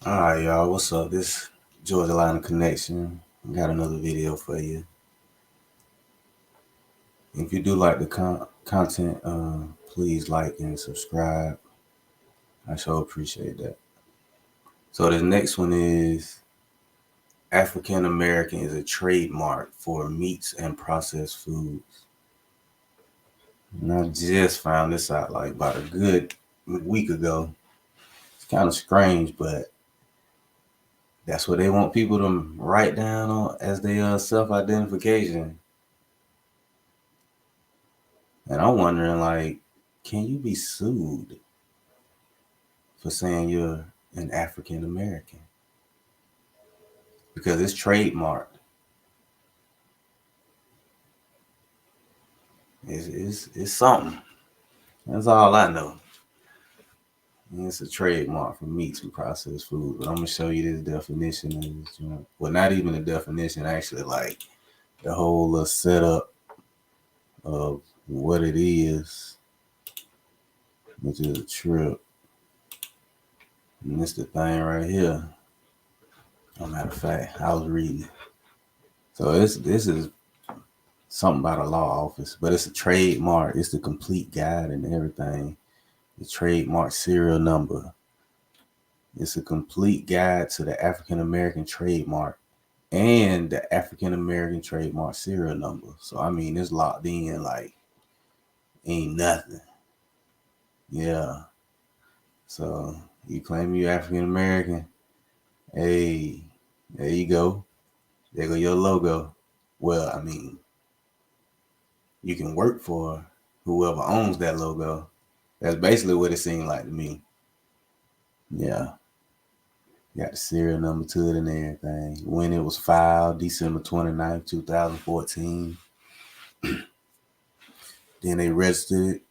All right, y'all. What's up? This Georgia Line of Connection. Got another video for you. If you do like the content, please like and subscribe. I sure appreciate that. So this next one is African American is a trademark for meats and processed foods. And I just found this out like about a good week ago. It's kind of strange, but that's what they want people to write down on as their self-identification. And I'm wondering, like, can you be sued for saying you're an African American? Because it's trademarked. It's something. That's all I know. And it's a trademark for meats and processed food. But I'm gonna show you this definition of this joint. Well, not even a definition, actually, like the whole setup of what it is, which is a trip. And it's the thing right here. As a matter of fact, I was reading. So this is something about a law office, but it's a trademark. It's the complete guide and everything. The trademark serial number. It's a complete guide to the African American trademark and the African American trademark serial number. So I mean, it's locked in like ain't nothing. Yeah. So you claim you African American. Hey, there you go. There go your logo. Well, I mean, you can work for whoever owns that logo. That's basically what it seemed like to me. Yeah. Got the serial number to it and everything. When it was filed, December 29th, 2014. Then they registered it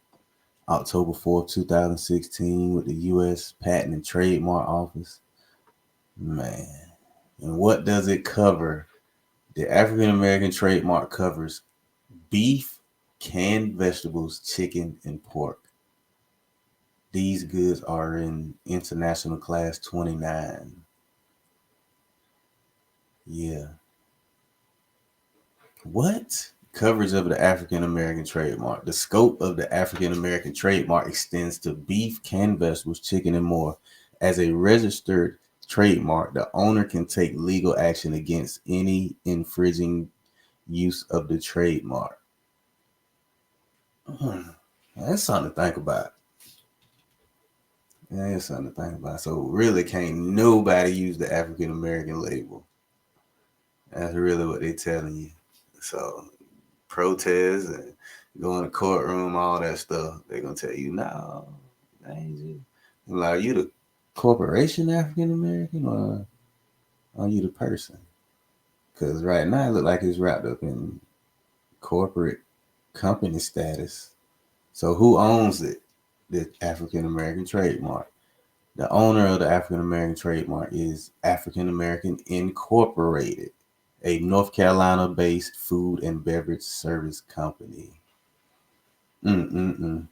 October 4th, 2016 with the U.S. Patent and Trademark Office. Man. And what does it cover? The African American trademark covers beef, canned vegetables, chicken, and pork. These goods are in International Class 29. Yeah. What? Coverage of the African American trademark. The scope of the African American trademark extends to beef, canned vegetables, chicken, and more. As a registered trademark, the owner can take legal action against any infringing use of the trademark. That's something to think about. Yeah, that's something to think about. So really can't nobody use the African American label. That's really what they're telling you. So protest and go in the courtroom, all that stuff, they're gonna tell you, no, that ain't you. Like, are you the corporation African American or are you the person? Because right now it look like it's wrapped up in corporate company status. So who owns it? The African American trademark. The owner of the African American trademark is African American Incorporated, a North Carolina based food and beverage service company. Mm-mm-mm.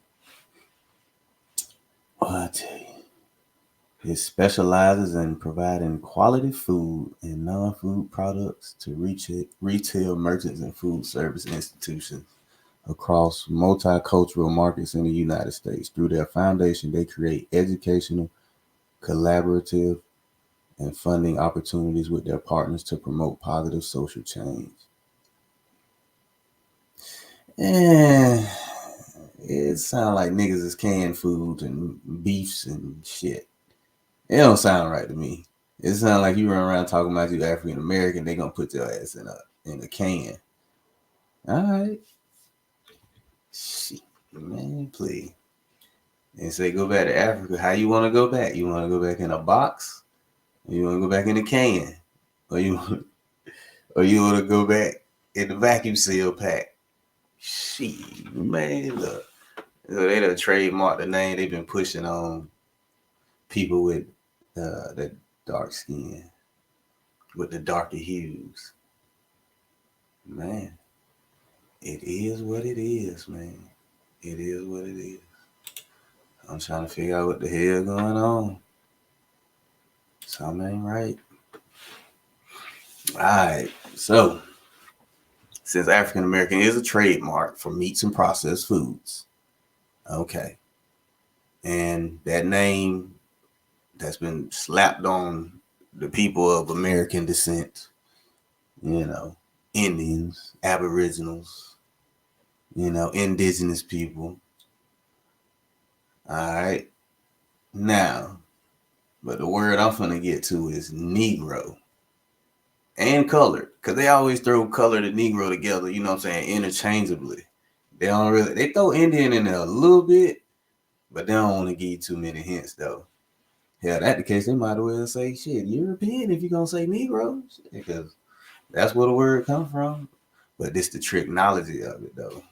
Oh, I tell you, it specializes in providing quality food and non-food products to retail merchants and food service institutions across multicultural markets in the United States. Through their foundation, they create educational, collaborative, and funding opportunities with their partners to promote positive social change. And it sounds like niggas is canned food and beefs and shit. It don't sound right to me. It sounds like you run around talking about you African American, they gonna put your ass in a can. All right, shit, man, please. And say go back to Africa. How you want to go back? You want to go back in a box? Or you want to go back in a can? Or you want to go back in the vacuum seal pack? Shit, man, look. So they done trademarked the name they've been pushing on people with the dark skin, with the darker hues. Man, it is what it is, man. It is what it is. I'm trying to figure out what the hell going on. Something ain't right. All right. So, since African American is a trademark for meats and processed foods, okay, and that name that's been slapped on the people of American descent, you know, Indians, Aboriginals, indigenous people. All right. Now, but the word I'm going to get to is Negro and colored, because they always throw colored and Negro together, you know what I'm saying, interchangeably. They throw Indian in there a little bit, but they don't want to give you too many hints, though. Yeah, that the case, they might as well say, shit, European if you're going to say Negro, because that's where the word come from. But this the tricknology of it, though.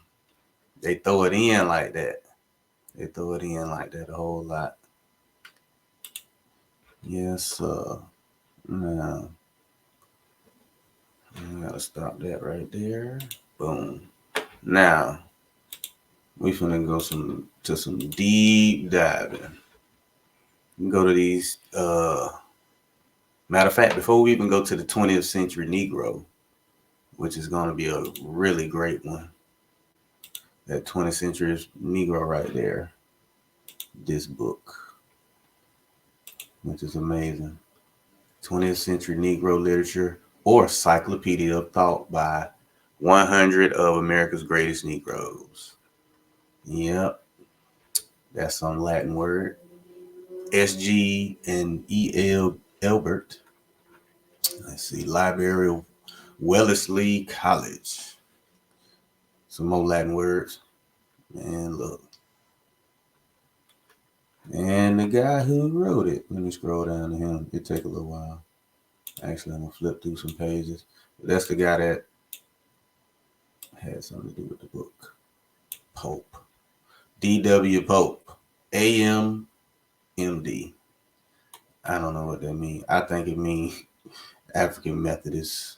They throw it in like that. They throw it in like that a whole lot. Yes, now, I gotta stop that right there. Boom. Now, we finna go to some deep diving. We can go to these, matter of fact, before we even go to the 20th century Negro, which is gonna be a really great one. That 20th century Negro right there. This book, which is amazing. 20th century Negro literature or Cyclopedia of Thought by 100 of America's greatest Negroes. Yep, that's some Latin word. S.G. and E.L. Elbert. Let's see, Library of Wellesley College. Some more Latin words. And look. And the guy who wrote it, let me scroll down to him. It'll take a little while. Actually, I'm going to flip through some pages. But that's the guy that had something to do with the book. Pope. D.W. Pope. A.M. M.D. I don't know what that means. I think it means African Methodist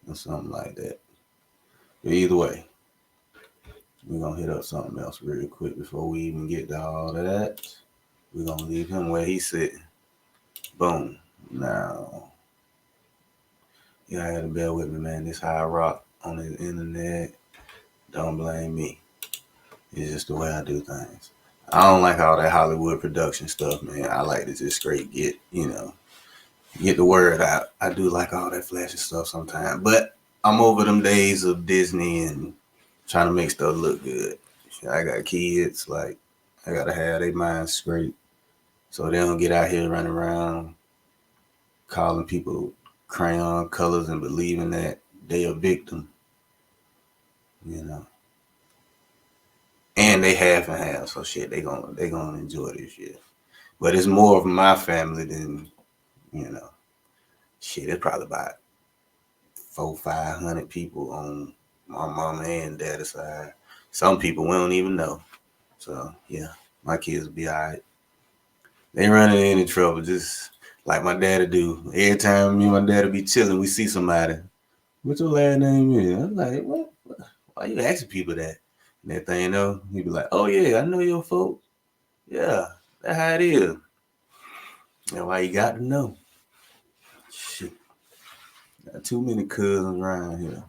or something like that. But either way, we're going to hit up something else real quick before we even get to all of that. We're going to leave him where he's sitting. Boom. Now, you gotta bear with me, man. This high rock on the internet. Don't blame me. It's just the way I do things. I don't like all that Hollywood production stuff, man. I like to just straight get the word out. I do like all that flashy stuff sometimes. But I'm over them days of Disney and trying to make stuff look good. I got kids, like, I gotta have their minds straight so they don't get out here running around calling people crayon colors and believing that they a victim, and they half and half, so shit, they gonna enjoy this shit. But it's more of my family than, shit, it's probably about 400-500 people on my mama and dad's side. Some people we don't even know. So yeah, my kids will be all right. They running into trouble, just like my dad'll do. Every time me and my dad'll be chilling, we see somebody. What's your last name is? I'm like, what? Why you asking people that? And that thing, he'd be like, oh yeah, I know your folk. Yeah, that's how it is. That's why you got to know. Shit. Got too many cousins around here.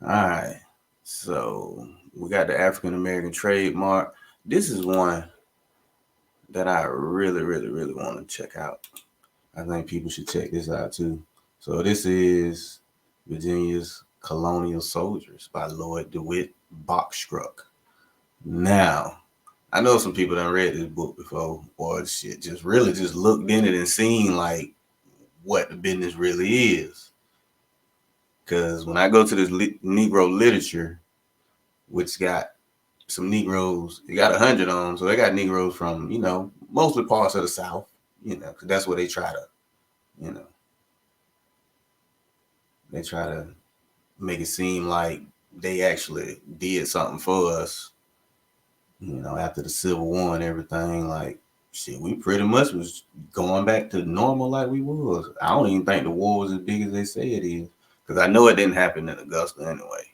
All right. So we got the African American trademark. This is one that I really, really, really want to check out. I think people should check this out too. So this is Virginia's Colonial Soldiers by Lloyd DeWitt Bachstruck. Now, I know some people done read this book before, or shit, just really just looked in it and seen like what the business really is. Because when I go to this Negro literature, which got some Negroes, it got 100 on them, so they got Negroes from, mostly parts of the South, because that's where they try to, they try to make it seem like they actually did something for us, after the Civil War and everything. Like, shit, we pretty much was going back to normal like we was. I don't even think the war was as big as they say it is, because I know it didn't happen in Augusta anyway.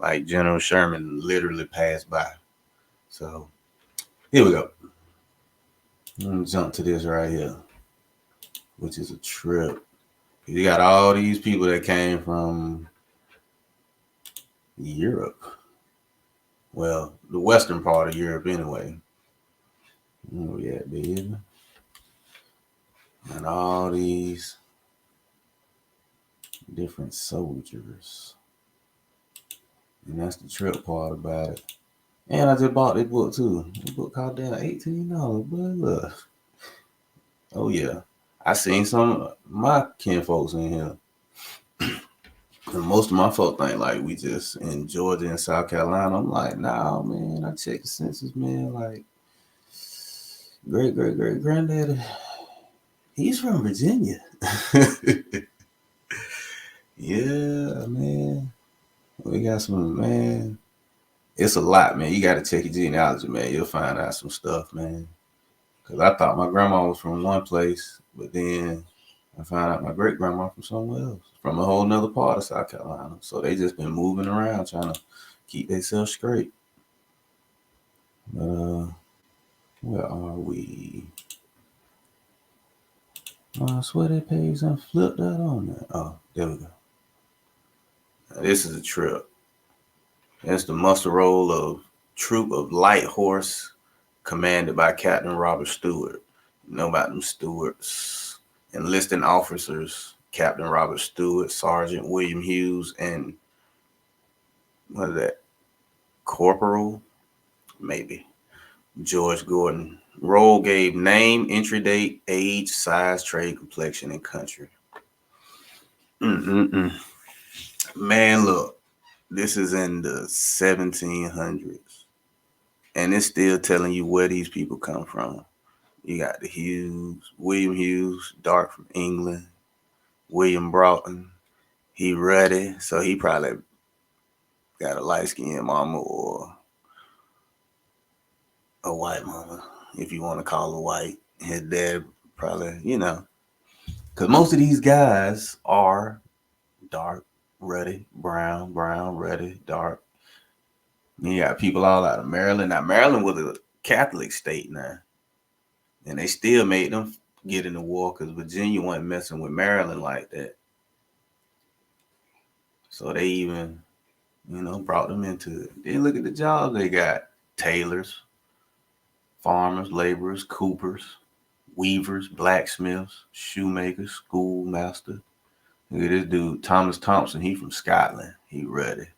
Like, General Sherman literally passed by. So, here we go. Let me jump to this right here. which is a trip. You got all these people that came from Europe. Well, the western part of Europe anyway. Oh yeah, baby. And all these different soldiers. And that's the trip part about it. And I just bought this book too. The book called down $18. But look. Oh yeah. I seen some of my kinfolks in here. And most of my folk think like we just in Georgia and South Carolina. I'm like, nah, man. I checked the census, man. Like, great granddaddy, he's from Virginia. Yeah, man. We got some, man. It's a lot, man. You got to check your genealogy, man. You'll find out some stuff, man. Because I thought my grandma was from one place, but then I found out my great grandma from somewhere else, from a whole nother part of South Carolina. So they just been moving around trying to keep themselves straight. Where are we? I swear they page and flipped that on there. Oh, there we go. Now, this is a trip. That's the muster roll of troop of light horse commanded by Captain Robert Stewart. You know about them Stewarts. Enlisting officers, Captain Robert Stewart, Sergeant William Hughes, and what is that? Corporal, maybe. George Gordon. Roll gave name, entry date, age, size, trade, complexion, and country. Man, look, this is in the 1700s. And it's still telling you where these people come from. You got the Hughes, William Hughes, dark from England. William Broughton, he ruddy, so he probably got a light skinned mama or a white mama, if you want to call her white. His dad probably, because most of these guys are dark, ruddy, brown, ruddy, dark. You got people all out of Maryland. Now, Maryland was a Catholic state now, and they still made them get in the war because Virginia wasn't messing with Maryland like that. So they even, brought them into it. Then look at the jobs they got. Tailors, farmers, laborers, coopers, weavers, blacksmiths, shoemakers, schoolmaster. Look at this dude, Thomas Thompson. He from Scotland. He ready.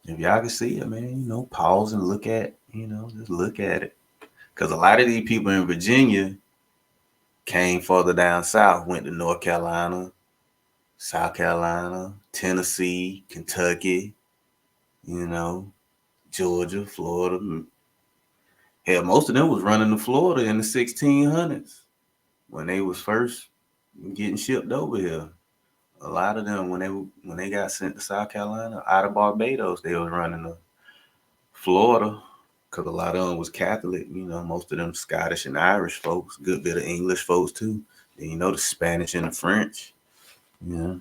If y'all can see it, man, pause and look at, just look at it. Because a lot of these people in Virginia came further down south, went to North Carolina, South Carolina, Tennessee, Kentucky, Georgia, Florida. Hell, most of them was running to Florida in the 1600s when they was first getting shipped over here. A lot of them, when they got sent to South Carolina, out of Barbados, they was running to Florida because a lot of them was Catholic. Most of them Scottish and Irish folks, good bit of English folks too. Then the Spanish and the French. I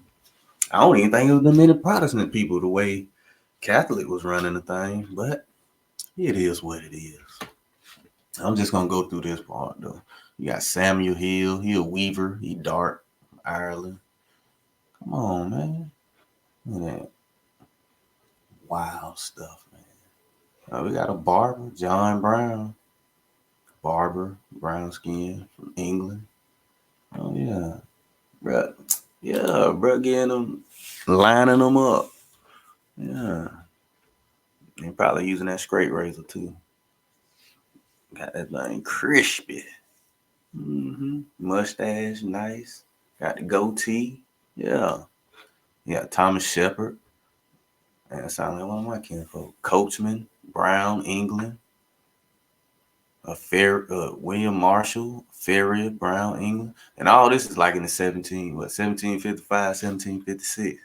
don't even think it was the many Protestant people the way Catholic was running the thing, but it is what it is. I'm just gonna go through this part though. You got Samuel Hill. He a weaver. He dark, Ireland. Come on, man. Look at that wild stuff, man. We got a barber, John Brown. Barber, brown skin from England. Oh yeah, bro. Yeah, bro, getting them, lining them up. Yeah, and probably using that straight razor too. Got that thing crispy. Mustache, nice. Got the goatee. Yeah. Yeah, Thomas Shepard. That sounds like one of my kinfolk. Coachman, Brown, England. William Marshall, Ferrier, Brown, England. And all this is like in the 1755, 1756.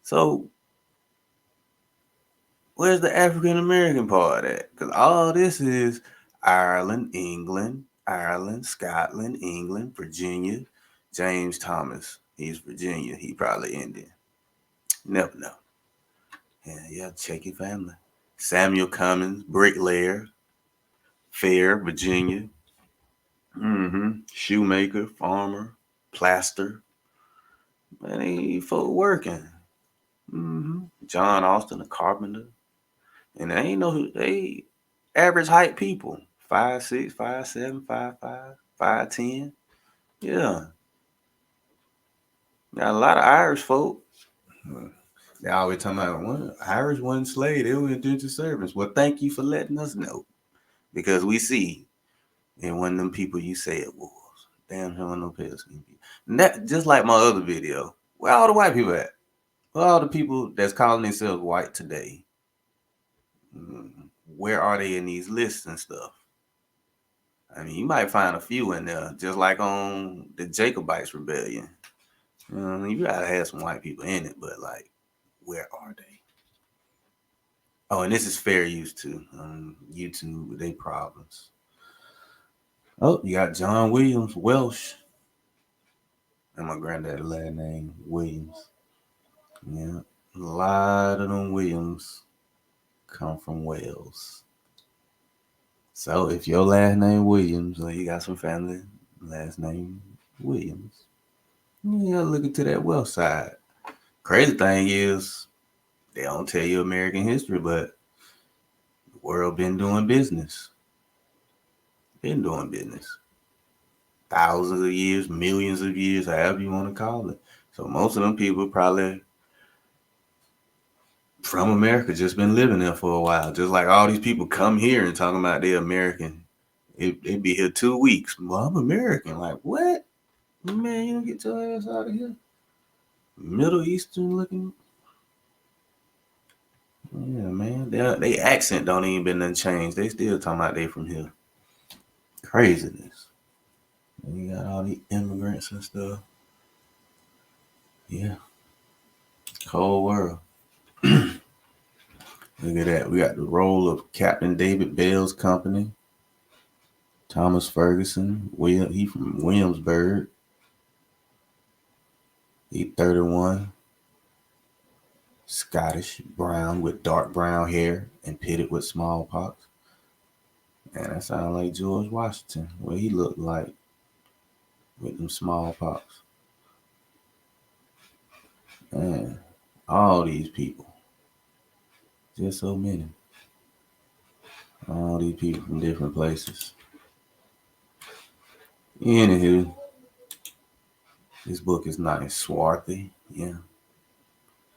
So where's the African American part at? Because all this is Ireland, Scotland, England, Virginia. James Thomas, he's Virginia. He probably Indian. Never know. Yeah, check your family. Samuel Cummins, bricklayer, Fair, Virginia. Shoemaker, farmer, plaster. Man, they folk working. John Austin, a carpenter. And they ain't no they average height people. 5'6", 5'7", 5'5", 5'10". Yeah. Got a lot of Irish folk. They always talking about Irish wasn't slave, they were indentured servants. Well, thank you for letting us know. Because we see in one of them people you say it was. Damn sure no pale skin people. And that just like my other video. Where all the white people at? Where all the people that's calling themselves white today? Where are they in these lists and stuff? I mean, you might find a few in there, just like on the Jacobites rebellion. You gotta have some white people in it, but like, where are they? Oh, and this is fair use too. YouTube with their problems. Oh, you got John Williams, Welsh. And my granddad's last name, Williams. Yeah. A lot of them Williams come from Wales. So if your last name Williams, or you got some family last name Williams, you gotta look into that Welsh side. Crazy thing is, they don't tell you American history, but the world been doing business. Been doing business. Thousands of years, millions of years, however you want to call it. So most of them people probably from America just been living there for a while. Just like all these people come here and talking about they're American. It be here 2 weeks. Well, I'm American. Like, what? Man, you don't get your ass out of here. Middle Eastern looking. Yeah, man. They accent don't even been none changed. They still talking about they from here. Craziness. And you got all these immigrants and stuff. Yeah. Cold world. Look at that. We got the role of Captain David Bell's company. Thomas Ferguson. He from Williamsburg. He 31. Scottish, brown with dark brown hair and pitted with smallpox. And that sounds like George Washington. What he looked like with them smallpox. Man, all these people. Just so many. All these people from different places. Anywho, this book is nice. Swarthy. Yeah.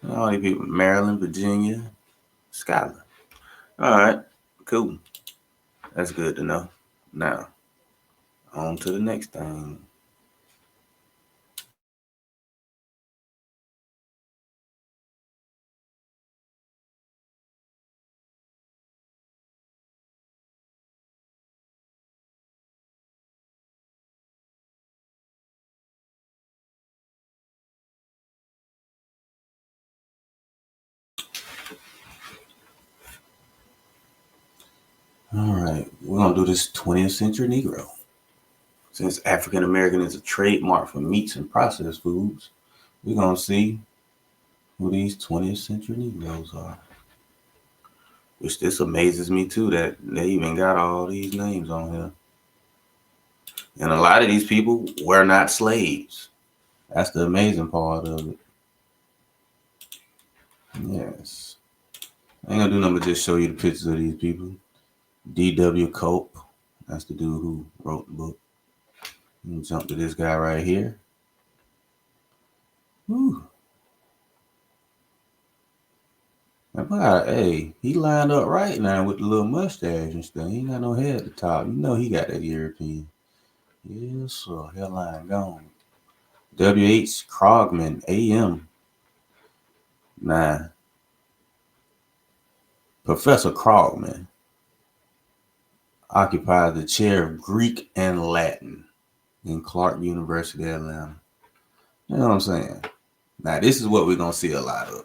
All these people. Maryland, Virginia, Scotland. All right. Cool. That's good to know. Now, on to the next thing. All right. We're going to do this 20th century Negro. Since African American is a trademark for meats and processed foods, we're going to see who these 20th century Negroes are. Which this amazes me too that they even got all these names on here. And a lot of these people were not slaves. That's the amazing part of it. Yes. I ain't gonna do nothing but just show you the pictures of these people. D.W. Cope, that's the dude who wrote the book. You can jump to this guy right here. Whew. Hey, he lined up right now with the little mustache and stuff. He ain't got no hair at the top. You know he got that European. Yes, sir. Hairline gone. W.H. Krogman, A.M. Nah. Professor Krogman occupies the chair of Greek and Latin in Clark University, Atlanta. You know what I'm saying? Now, this is what we're going to see a lot of.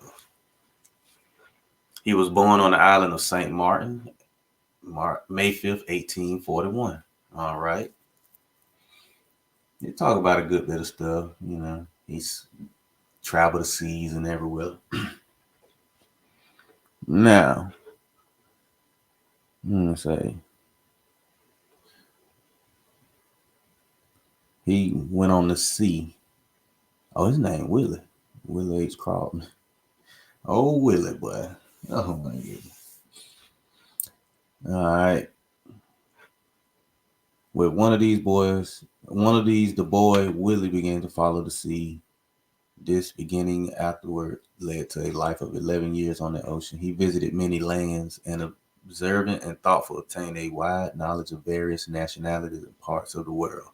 He was born on the island of St. Martin, May 5th, 1841. All right. They talk about a good bit of stuff. You know, he's traveled the seas and everywhere. Now, I'm going to say, He went on the sea. Oh, his name Willie. Willie H. Crawford. Oh, Willie, boy. Oh, my goodness. All right. With one of these, the boy, Willie, began to follow the sea. This beginning afterward led to a life of 11 years on the ocean. He visited many lands and observant and thoughtful obtained a wide knowledge of various nationalities and parts of the world.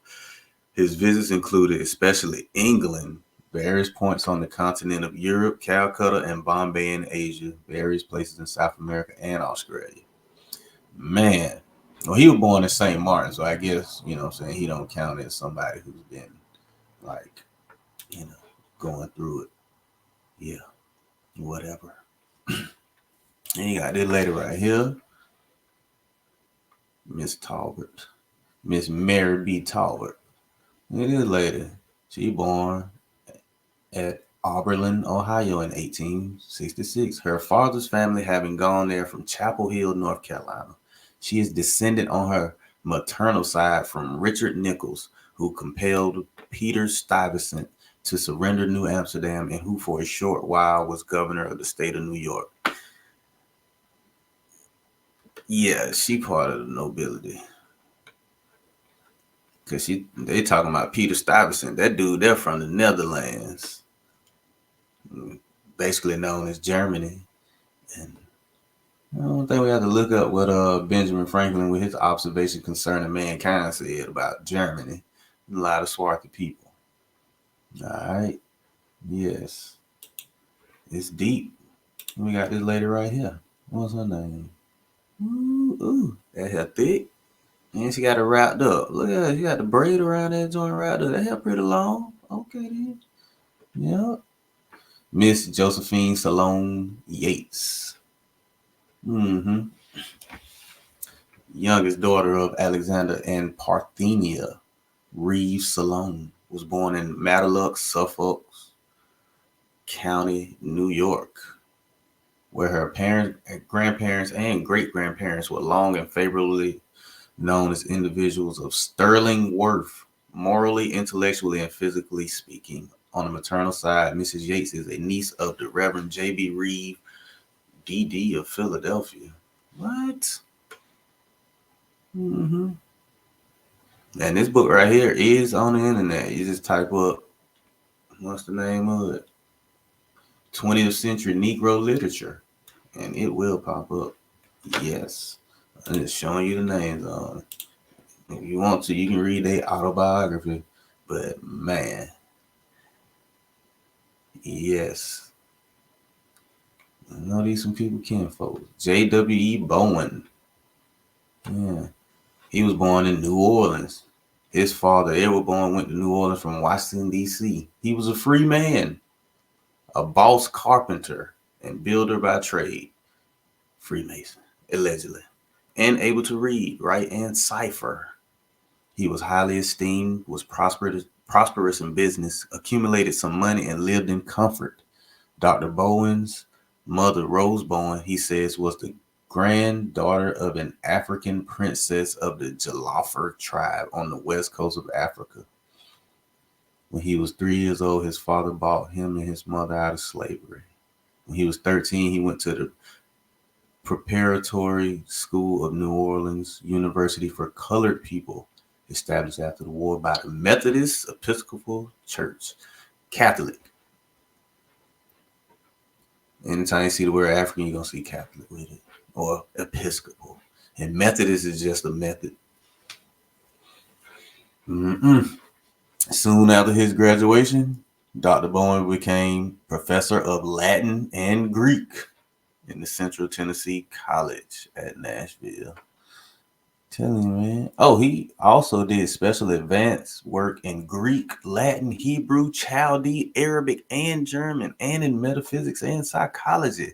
His visits included especially England, various points on the continent of Europe, Calcutta and Bombay in Asia, various places in South America and Australia. Man, well, he was born in St. Martin, so I guess, I'm saying, he don't count as somebody who's been, like, going through it. Yeah, whatever. And you got this lady right here, Miss Talbot, Miss Mary B. Talbot. Look at this lady. She born at Oberlin, Ohio in 1866. Her father's family having gone there from Chapel Hill, North Carolina. She is descended on her maternal side from Richard Nichols, who compelled Peter Stuyvesant to surrender New Amsterdam and who for a short while was governor of the state of New York. Yeah, she part of the nobility. Because they talking about Peter Stuyvesant. That dude, they're from the Netherlands. Basically known as Germany. And I don't think we have to look up what Benjamin Franklin with his observation concerning mankind said about Germany. A lot of swarthy people. All right. Yes. It's deep. We got this lady right here. What's her name? Ooh. That hair thick. And she got it wrapped up. Look at her. She got the braid around that joint wrapped up. That hair pretty long. Okay then. Yep. Miss Josephine Salome Yates. Youngest daughter of Alexander and Parthenia Reeves Salome, was born in Matalock, Suffolk County, New York, where her parents, grandparents, and great-grandparents were long and favorably known as individuals of sterling worth, morally, intellectually, and physically speaking. On the maternal side, Mrs. Yates is a niece of the Reverend J.B. Reeve, D.D. of Philadelphia. What? And this book right here is on the internet. You just type up, what's the name of it? 20th Century Negro Literature, and it will pop up. Yes. I'm just showing you the names on it. If you want to, you can read their autobiography. But man, yes. I know these some people kinfolk. J.W.E. Bowen. Yeah. He was born in New Orleans. His father, Edward Bowen, went to New Orleans from Washington, D.C. He was a free man, a boss carpenter, and builder by trade. Freemason, allegedly. And able to read, write, and cipher. He was highly esteemed, was prosperous in business, accumulated some money, and lived in comfort. Dr. Bowen's mother, Rose Bowen, he says, was the granddaughter of an African princess of the Joloffer tribe on the west coast of Africa. When he was 3 years old, his father bought him and his mother out of slavery. When he was 13, he went to the Preparatory School of New Orleans University for Colored People, established after the war by the Methodist Episcopal Church, Catholic. Anytime you see the word African, you're going to see Catholic with it, or Episcopal. And Methodist is just a method. Soon after his graduation, Dr. Bowen became professor of Latin and Greek in the Central Tennessee College at Nashville. Telling you, man. Oh, he also did special advanced work in Greek, Latin, Hebrew, Chaldee, Arabic, and German, and in metaphysics and psychology.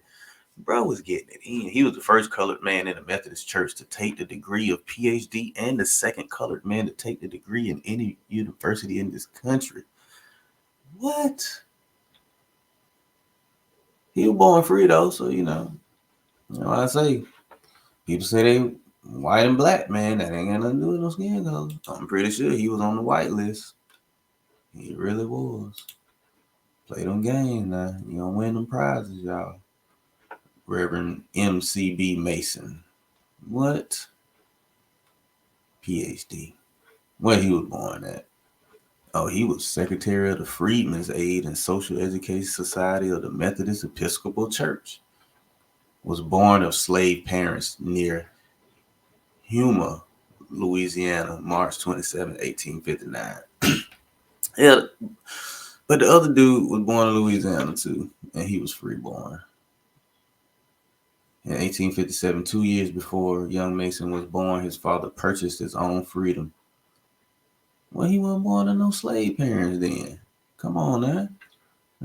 Bro was getting it in. He was the first colored man in the Methodist Church to take the degree of PhD and the second colored man to take the degree in any university in this country. What? He was born free, though, so, you know what I say. People say they white and black, man. That ain't got nothing to do with no skin color. I'm pretty sure he was on the white list. He really was. Play them games now. You don't win them prizes, y'all. Reverend M.C.B. Mason. What? PhD. Where he was born at? Oh, he was secretary of the Freedmen's Aid and Social Education Society of the Methodist Episcopal Church. Was born of slave parents near Huma, Louisiana, March 27, 1859. Yeah, but the other dude was born in Louisiana too, and he was freeborn. In 1857, 2 years before young Mason was born, his father purchased his own freedom. Well, he wasn't born to no slave parents then. Come on now.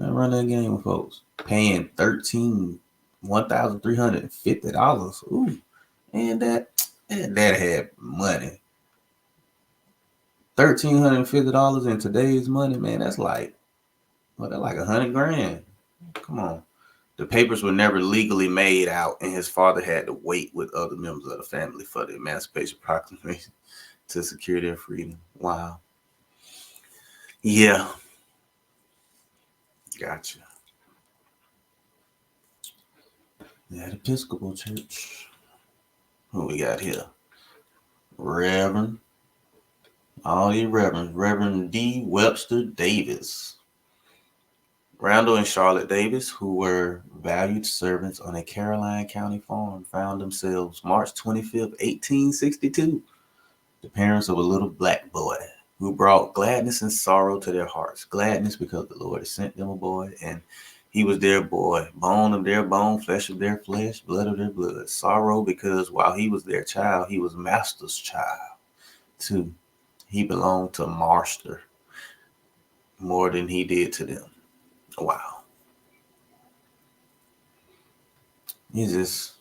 I run that game with folks. Paying $1,350. Ooh. And that had money. $1,350 in today's money, man, that's like $100,000. Come on. The papers were never legally made out, and his father had to wait with other members of the family for the Emancipation Proclamation to secure their freedom. Wow. Yeah. Gotcha. That Episcopal Church. What we got here? Reverend. All these reverends. Reverend D. Webster Davis. Randall and Charlotte Davis, who were valued servants on a Caroline County farm, found themselves March 25th, 1862, the parents of a little black boy who brought gladness and sorrow to their hearts. Gladness because the Lord had sent them a boy, and he was their boy, bone of their bone, flesh of their flesh, blood of their blood. Sorrow because while he was their child, he was master's child too. He belonged to master more than he did to them. Wow. It just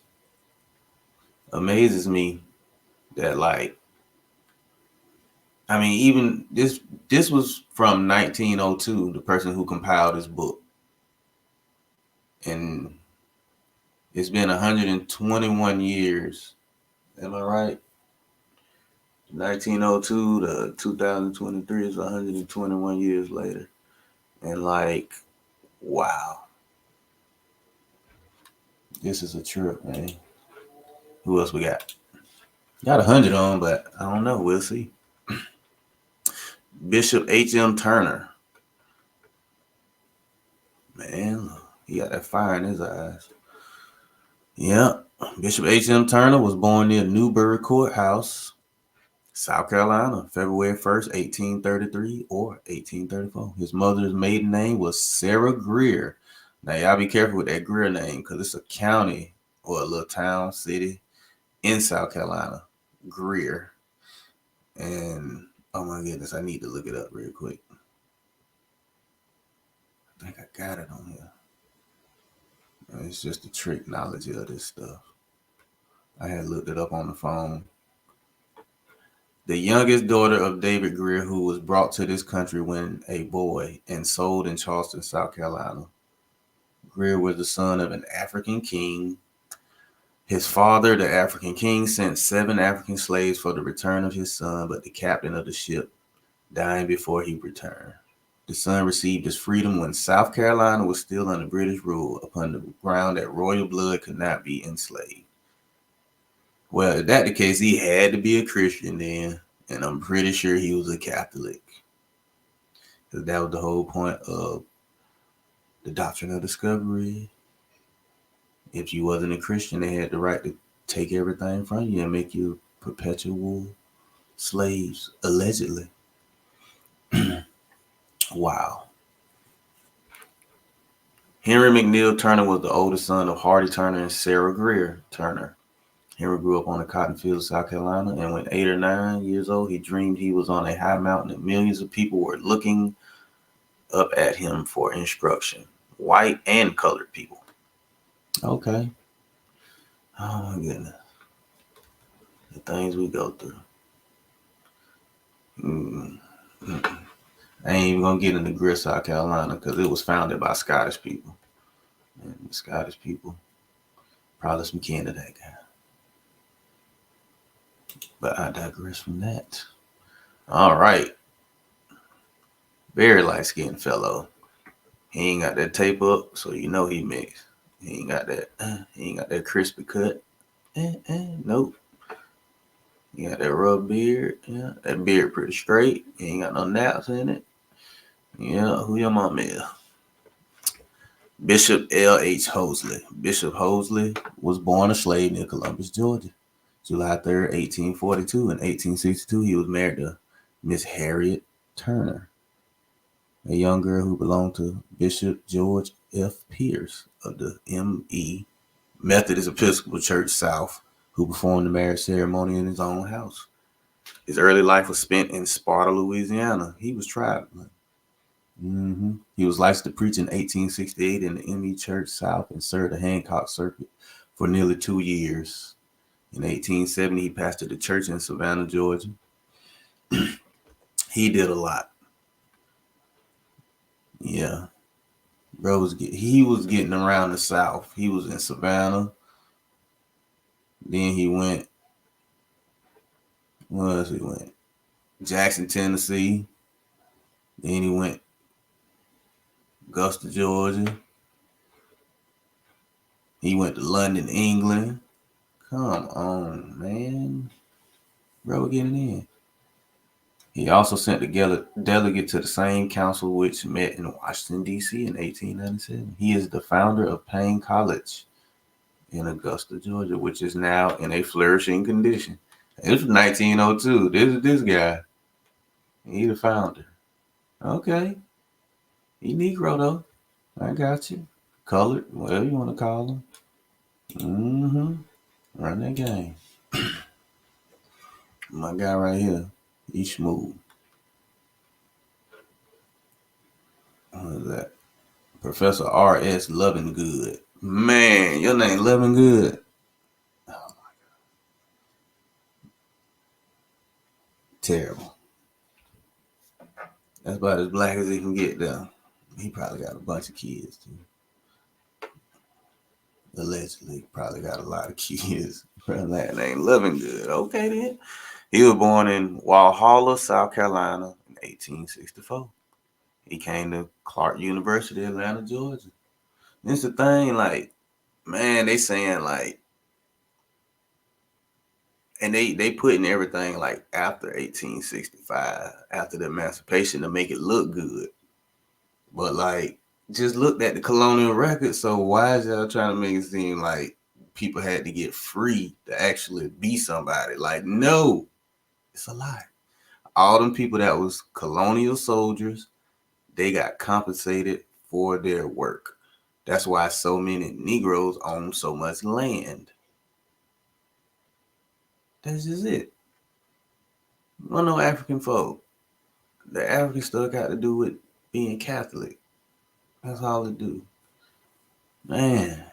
amazes me that, like, I mean, even this was from 1902, the person who compiled this book. And it's been 121 years. Am I right? 1902 to 2023 is 121 years later. And like, wow. This is a trip, man. Who else we got? Got 100 on, but I don't know. We'll see. Bishop H.M. Turner. Man, he got that fire in his eyes. Yeah. Bishop H.M. Turner was born near Newbury Courthouse, South Carolina, February 1st, 1833 or 1834. His mother's maiden name was Sarah Greer. Now, y'all be careful with that Greer name because it's a county or a little town, city in South Carolina. Greer. And, oh my goodness, I need to look it up real quick. I think I got it on here. It's just the trick knowledge of this stuff. I had looked it up on the phone. The youngest daughter of David Greer, who was brought to this country when a boy and sold in Charleston, South Carolina. Greer was the son of an African king. His father, the African king, sent 7 African slaves for the return of his son, but the captain of the ship dying before he returned. The son received his freedom when South Carolina was still under British rule upon the ground that royal blood could not be enslaved. Well, if that's the case, he had to be a Christian then, and I'm pretty sure he was a Catholic. Because that was the whole point of the doctrine of discovery. If you wasn't a Christian, they had the right to take everything from you and make you perpetual slaves, allegedly. Wow. Henry McNeil Turner was the oldest son of Hardy Turner and Sarah Greer Turner. Henry grew up on the cotton fields of South Carolina, and when 8 or 9 years old, he dreamed he was on a high mountain and millions of people were looking up at him for instruction, white and colored people. Okay. Oh my goodness. The things we go through. I ain't even gonna get into Greer, South Carolina, because it was founded by Scottish people. And the Scottish people, probably some kin to that guy. But I digress from that. All right. Very light-skinned fellow. He ain't got that tape up, so you know he mixed. He ain't got that. He ain't got that crispy cut. Nope. He got that rub beard. Yeah, that beard pretty straight. He ain't got no naps in it. Yeah, who your mom is? Bishop L.H. Hosley. Bishop Hosley was born a slave near Columbus, Georgia. July 3rd, 1842. In 1862, he was married to Miss Harriet Turner, a young girl who belonged to Bishop George F. Pierce of the M.E. Methodist Episcopal Church South, who performed the marriage ceremony in his own house. His early life was spent in Sparta, Louisiana. He was traveling. He was licensed to preach in 1868 in the M.E. Church South and served the Hancock Circuit for nearly 2 years. In 1870, he pastored the church in Savannah, Georgia. He did a lot. Yeah. He was getting around the South. He was in Savannah. Then he went, where else he went? Jackson, Tennessee. Then he went Augusta, Georgia. He went to London, England. Come on, man. Bro, getting in. He also sent a delegate to the same council which met in Washington, D.C. in 1897. He is the founder of Payne College in Augusta, Georgia, which is now in a flourishing condition. It was 1902. This guy. He the founder. Okay. He Negro, though. I got you. Colored, whatever you want to call him. Run that game. My guy right here. He's smooth. What is that? Professor R.S. Lovingood. Man, your name Lovingood. Oh my God. Terrible. That's about as black as he can get though. He probably got a bunch of kids too. Allegedly, probably got a lot of kids. That name Lovingood. Okay then. He was born in Walhalla, South Carolina in 1864. He came to Clark University, Atlanta, Georgia. It's the thing, like, man, they saying like, and they putting everything like after 1865, after the emancipation to make it look good. But like, just looked at the colonial record. So why is y'all trying to make it seem like people had to get free to actually be somebody? Like, no, it's a lie. All them people that was colonial soldiers, they got compensated for their work. That's why so many Negroes own so much land. That's just it. No African folk. The African stuff got to do with being Catholic. That's all it do. Man,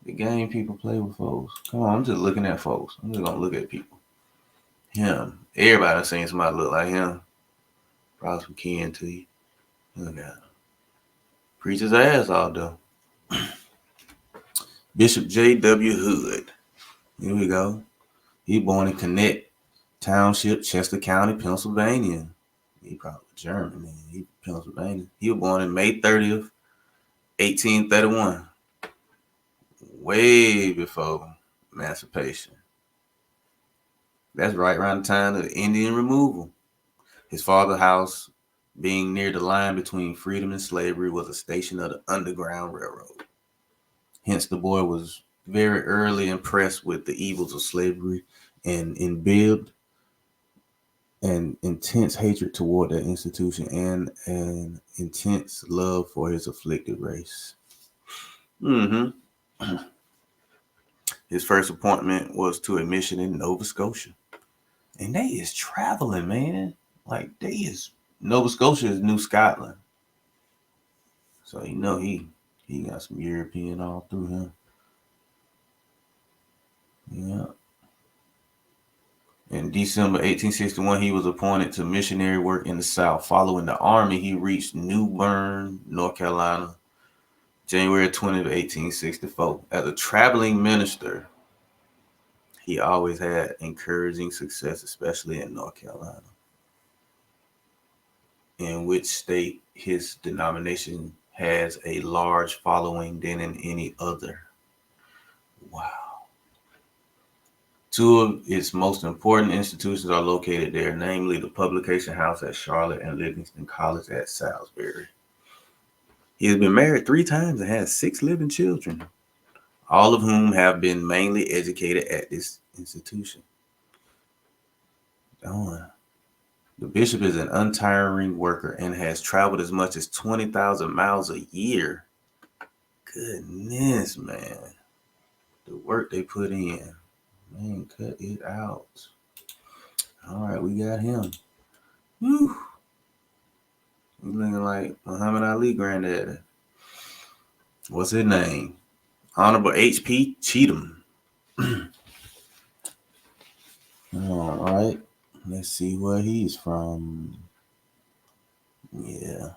the game people play with folks. Come on, I'm just looking at folks. I'm just gonna look at people. Him. Everybody seen somebody look like him. Probably some kin to you. Look at him. Preach his ass off though. Bishop J.W. Hood. Here we go. He born in Connect Township, Chester County, Pennsylvania. He probably German, man. He Pennsylvania. He was born in May 30th, 1831. Way before emancipation. That's right around the time of the Indian removal. His father's house, being near the line between freedom and slavery, was a station of the Underground Railroad. Hence, the boy was very early impressed with the evils of slavery and imbibed an intense hatred toward that institution and an intense love for his afflicted race. His first appointment was to a mission in Nova Scotia. And they is traveling, man. Like, Nova Scotia is New Scotland. So, you know, he got some European all through him. Yeah. In December 1861, he was appointed to missionary work in the South. Following the Army, he reached New Bern, North Carolina, January 20th, 1864. As a traveling minister, he always had encouraging success, especially in North Carolina. in which state his denomination has a large following than in any other. Wow. Two of its most important institutions are located there, namely the Publication House at Charlotte and Livingston College at Salisbury. He has been married 3 times and has 6 living children, all of whom have been mainly educated at this institution. Oh, the bishop is an untiring worker and has traveled as much as 20,000 miles a year. Goodness, man. The work they put in. Man, cut it out. All right, we got him. Whew. He's looking like Muhammad Ali granddaddy. What's his name? Honorable H.P. Cheatham. All right. Let's see where he's from. Yeah.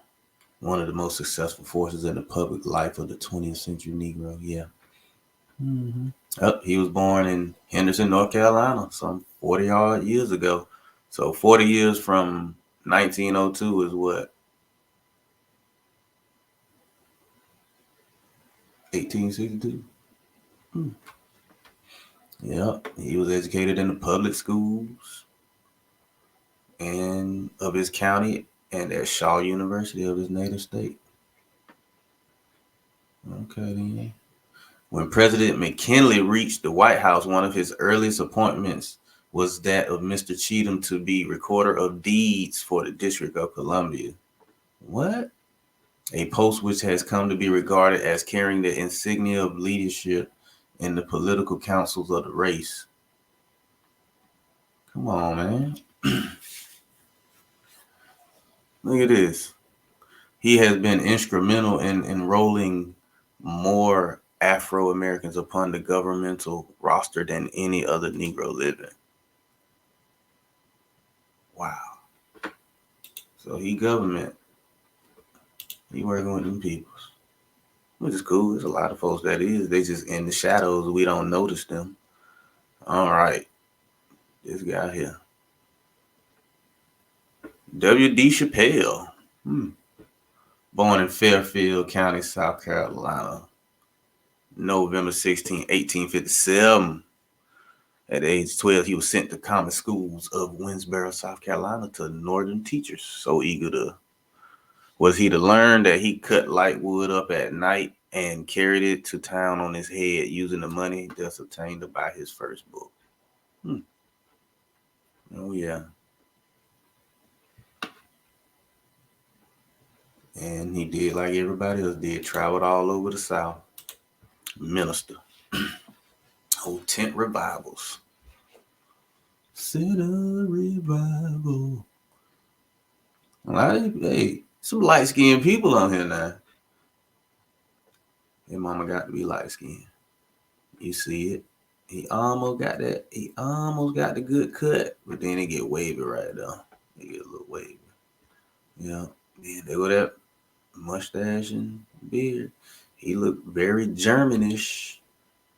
One of the most successful forces in the public life of the 20th century Negro. Yeah. Mm-hmm. He was born in Henderson, North Carolina, some 40-odd years ago. So 40 years from 1902 is what? 1862? Hmm. Yep. He was educated in the public schools and of his county and at Shaw University of his native state. Okay, then. When President McKinley reached the White House, one of his earliest appointments was that of Mr. Cheatham to be Recorder of Deeds for the District of Columbia. What? A post which has come to be regarded as carrying the insignia of leadership in the political councils of the race. Come on, man. Look at this. He has been instrumental in enrolling more Afro-Americans upon the governmental roster than any other Negro living. Wow. So he government. He working with them peoples. Which is cool. There's a lot of folks that is. They just in the shadows. We don't notice them. All right. This guy here. W.D. Chappelle. Born in Fairfield County, South Carolina. November 16, 1857. At age 12, he was sent to common schools of Winsboro, South Carolina to northern teachers. So eager was he to learn that he cut light wood up at night and carried it to town on his head using the money thus obtained to buy his first book. Oh, yeah. And he did like everybody else did, traveled all over the South. Minister. Hold tent revivals. Set a revival. Hey, some light-skinned people on here now. His mama got to be light-skinned. You see it. He almost got that. He almost got the good cut, but then it get wavy right there. It get a little wavy. Yeah. Then they with that mustache and beard. He looked very Germanish.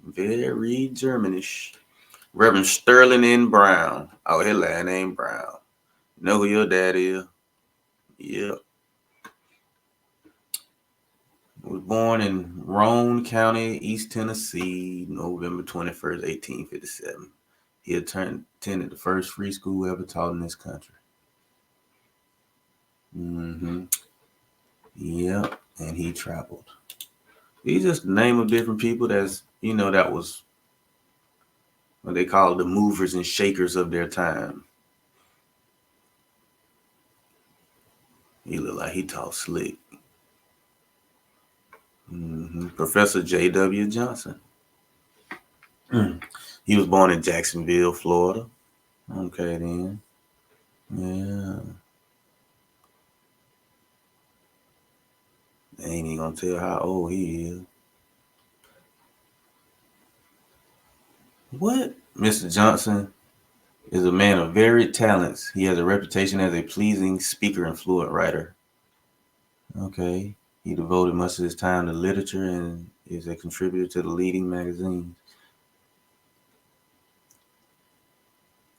Very Germanish. Reverend Sterling N. Brown. Oh, his last name Brown. Know who your dad is? Yep. Was born in Roane County, East Tennessee, November 21st, 1857. He attended the first free school ever taught in this country. Yep, and he traveled. These just the name of different people that's, that was what they call the movers and shakers of their time. He looked like he taught slick. Professor J.W. Johnson. He was born in Jacksonville, Florida. Okay, then. Yeah. They ain't even gonna tell how old he is. What? Mr. Johnson is a man of varied talents. He has a reputation as a pleasing speaker and fluent writer. Okay. He devoted much of his time to literature and is a contributor to the leading magazines.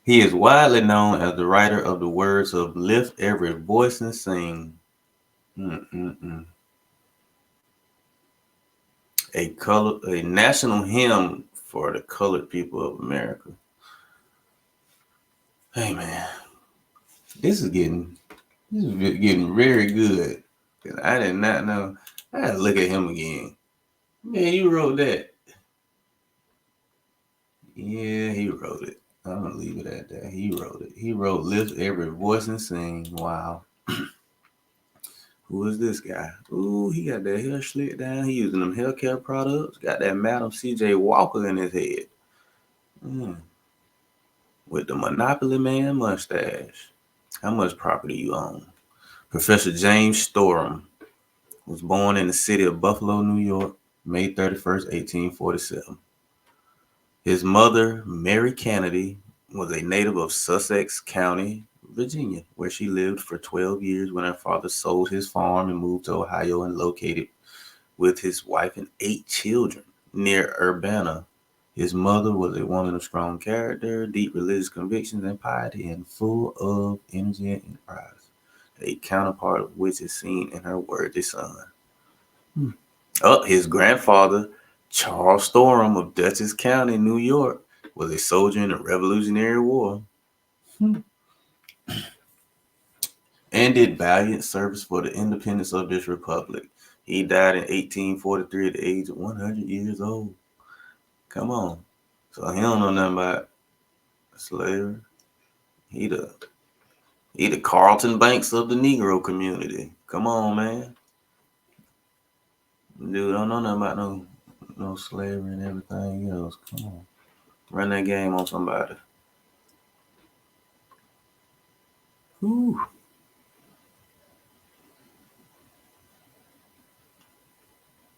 He is widely known as the writer of the words of "Lift Every Voice and Sing." Mm-mm-mm. A national hymn for the colored people of America. Hey man, this is getting very good. I did not know. I had to look at him again. Man, you wrote that. Yeah, he wrote it. I'm gonna leave it at that. He wrote it. He wrote "Lift Every Voice and Sing." Wow. Who is this guy? Ooh, he got that hair slicked down. He using them hair care products. Got that Madam C.J. Walker in his head. Mm. With the Monopoly Man mustache. How much property you own? Professor James Storm was born in the city of Buffalo, New York, May 31st, 1847. His mother, Mary Kennedy, was a native of Sussex County, Virginia, where she lived for 12 years when her father sold his farm and moved to Ohio and located with his wife and 8 children near Urbana. His mother was a woman of strong character, deep religious convictions, and piety, and full of energy and enterprise, a counterpart of which is seen in her worthy son. His grandfather, Charles Storm of Dutchess County, New York, was a soldier in the Revolutionary War and did valiant service for the independence of this republic. He died in 1843 at the age of 100 years old. Come on. So he don't know nothing about slavery. He the Carlton Banks of the Negro community. Come on, man. Dude, don't know nothing about no slavery and everything else. Come on. Run that game on somebody. Whew.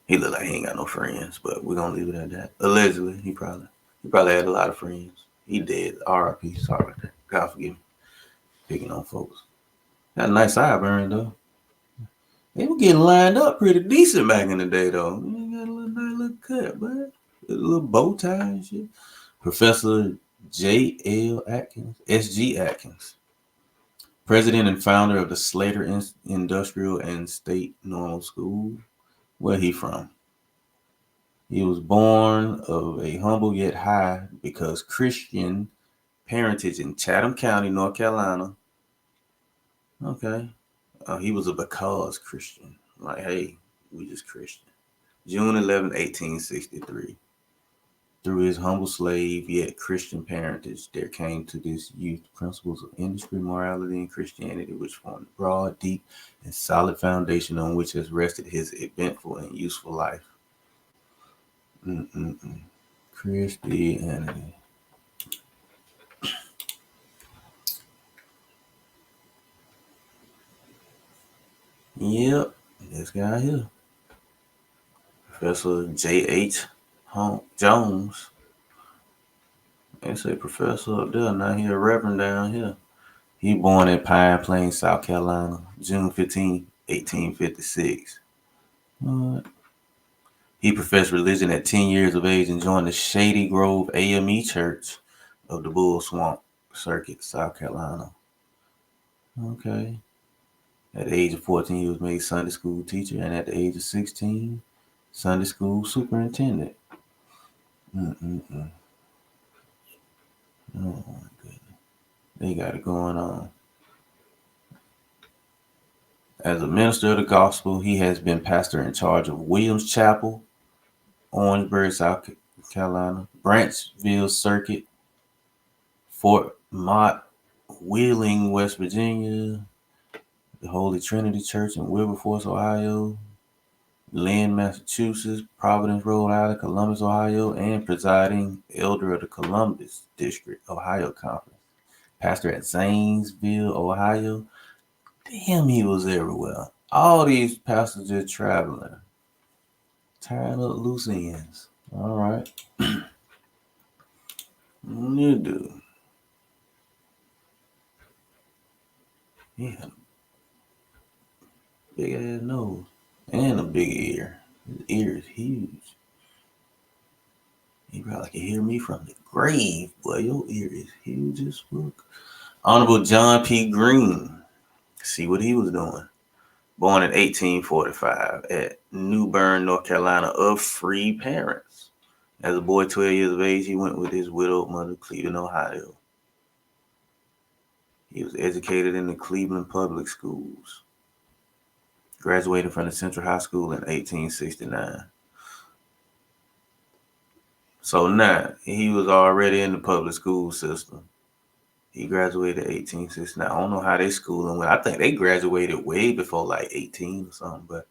He look like he ain't got no friends, but we're gonna leave it at that. Allegedly, he probably had a lot of friends. He dead. R.I.P. Sorry about that. God forgive me. Picking on folks. Got a nice sideburn though. They were getting lined up pretty decent back in the day though. You got a nice little cut, but a little bow tie and shit. Professor J.L. Atkins, S.G. Atkins, president and founder of the Slater Industrial and State Normal School. Where he from? He was born of a humble yet high because Christian parentage in Chatham County, North Carolina. Okay. He was a because Christian. Like, hey, we just Christian. June 11, 1863. Through his humble slave yet Christian parentage, there came to this youth principles of industry, morality, and Christianity, which formed a broad, deep, and solid foundation on which has rested his eventful and useful life. Christianity. Yep, this guy here, Professor J.H. Jones. They say professor up there, now he a reverend down here. He born in Pine Plains, South Carolina, June 15, 1856. What? He professed religion at 10 years of age and joined the Shady Grove AME Church of the Bull Swamp Circuit, South Carolina. Okay. At the age of 14, he was made Sunday school teacher, and at the age of 16, Sunday school superintendent. Mm-mm-mm. Oh my goodness. They got it going on. As a minister of the gospel, he has been pastor in charge of Williams Chapel, Orangeburg, South Carolina, Branchville Circuit, Fort Mott, Wheeling, West Virginia, the Holy Trinity Church in Wilberforce, Ohio, Lynn, Massachusetts, Providence, Rhode Island, Columbus, Ohio, and presiding elder of the Columbus District, Ohio Conference. Pastor at Zanesville, Ohio. Damn, he was everywhere. All these pastors just traveling. Tying up loose ends. All right. You do. Yeah, big ass nose. And a big ear. His ear is huge. You probably can hear me from the grave. Boy, your ear is huge as fuck. Honorable John P. Green. See what he was doing. Born in 1845 at New Bern, North Carolina, of free parents. As a boy, 12 years of age, he went with his widowed mother to Cleveland, Ohio. He was educated in the Cleveland public schools. Graduated from the Central High School in 1869. So now, he was already in the public school system. He graduated in 1869. I don't know how they schooling went. I think they graduated way before like 18 or something, but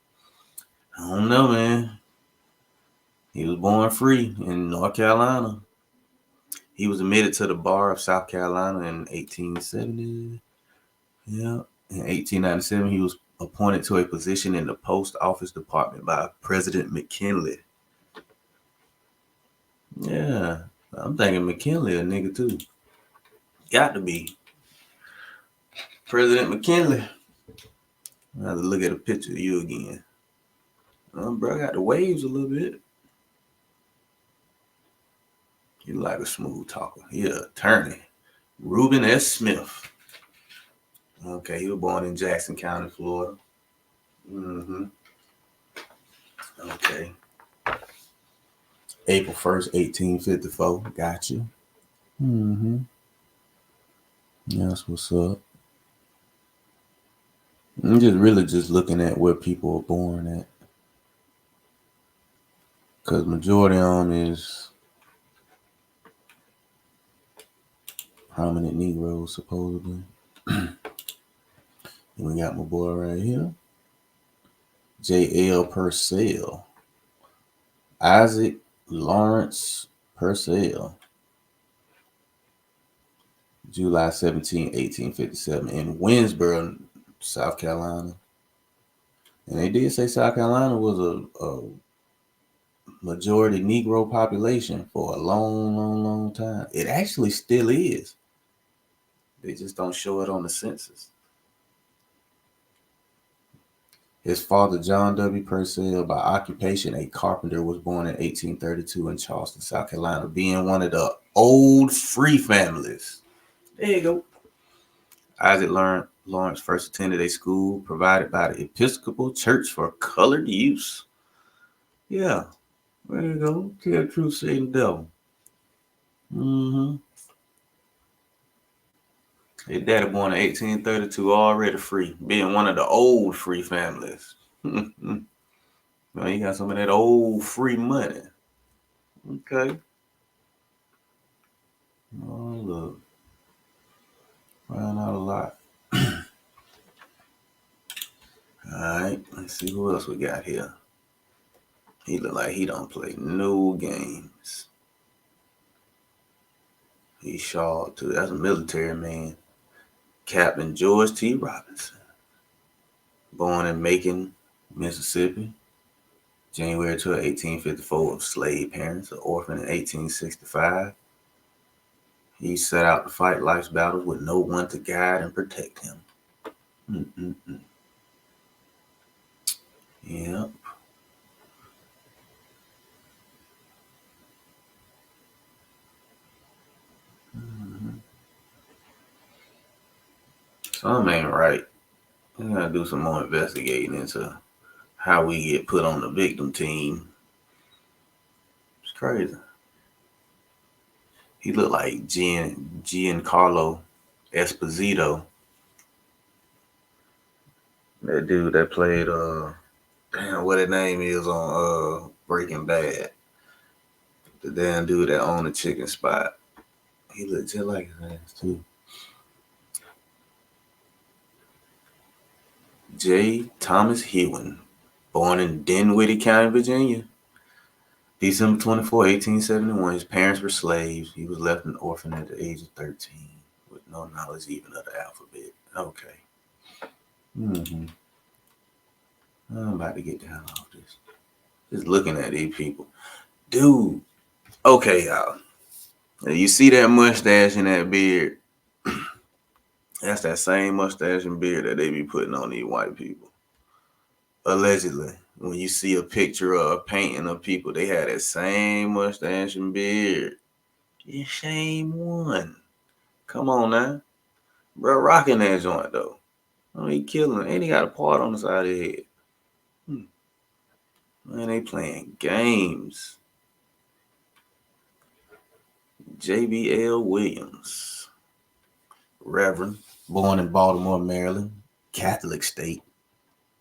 I don't know, man. He was born free in North Carolina. He was admitted to the bar of South Carolina in 1870. Yeah. In 1897, he was appointed to a position in the post office department by President McKinley. Yeah. I'm thinking McKinley a nigga too. Got to be. President McKinley. I have to look at a picture of you again. Bro, I got the waves a little bit. You like a smooth talker. Yeah, attorney. Reuben S. Smith. Okay, he was born in Jackson County, Florida. Mm-hmm. Okay. April 1st, 1854. Got you. Mm-hmm. That's what's up. I'm just looking at where people are born at. Because majority of them is prominent Negroes, supposedly. And we got my boy right here. J.L. Purcell. Isaac Lawrence Purcell. July 17, 1857, in Winsboro, South Carolina. And they did say South Carolina was a majority Negro population for a long, long, long time. It actually still is. They just don't show it on the census. His father, John W. Purcell, by occupation a carpenter, was born in 1832 in Charleston, South Carolina, being one of the old free families. There you go. Isaac Lawrence first attended a school provided by the Episcopal Church for colored use. Yeah, there you go. Tell the truth, say the devil. Mm-hmm. His daddy born in 1832, already free, being one of the old free families. Man, you got some of that old free money. Okay. Oh, look. Find out a lot. Alright, let's see who else we got here. He look like he don't play no games. He's short too. That's a military man. Captain George T. Robinson. Born in Macon, Mississippi. January 12, 1854, of slave parents, an orphan in 1865. He set out to fight life's battles with no one to guide and protect him. Mm-mm-mm. Yep. Mm-hmm. Something ain't right. We gotta do some more investigating into how we get put on the victim team. It's crazy. He looked like Giancarlo Esposito. That dude that played damn, what his name is on Breaking Bad. The damn dude that owned the chicken spot. He looked just like his ass too. J. Thomas Hewen, born in Dinwiddie County, Virginia. December 24, 1871. His parents were slaves. He was left an orphan at the age of 13 with no knowledge even of the alphabet. Okay. Mm-hmm. I'm about to get down off this. Just looking at these people. Dude. Okay, y'all. You see that mustache and that beard? That's that same mustache and beard that they be putting on these white people. Allegedly. when you see a picture or a painting of people, they had that same mustache and beard. You same one. Come on now. Bro, rocking that joint, though. I mean, he killing it. And he got a part on the side of his head. Man, they playing games. JBL Williams. Reverend. Born in Baltimore, Maryland. Catholic state.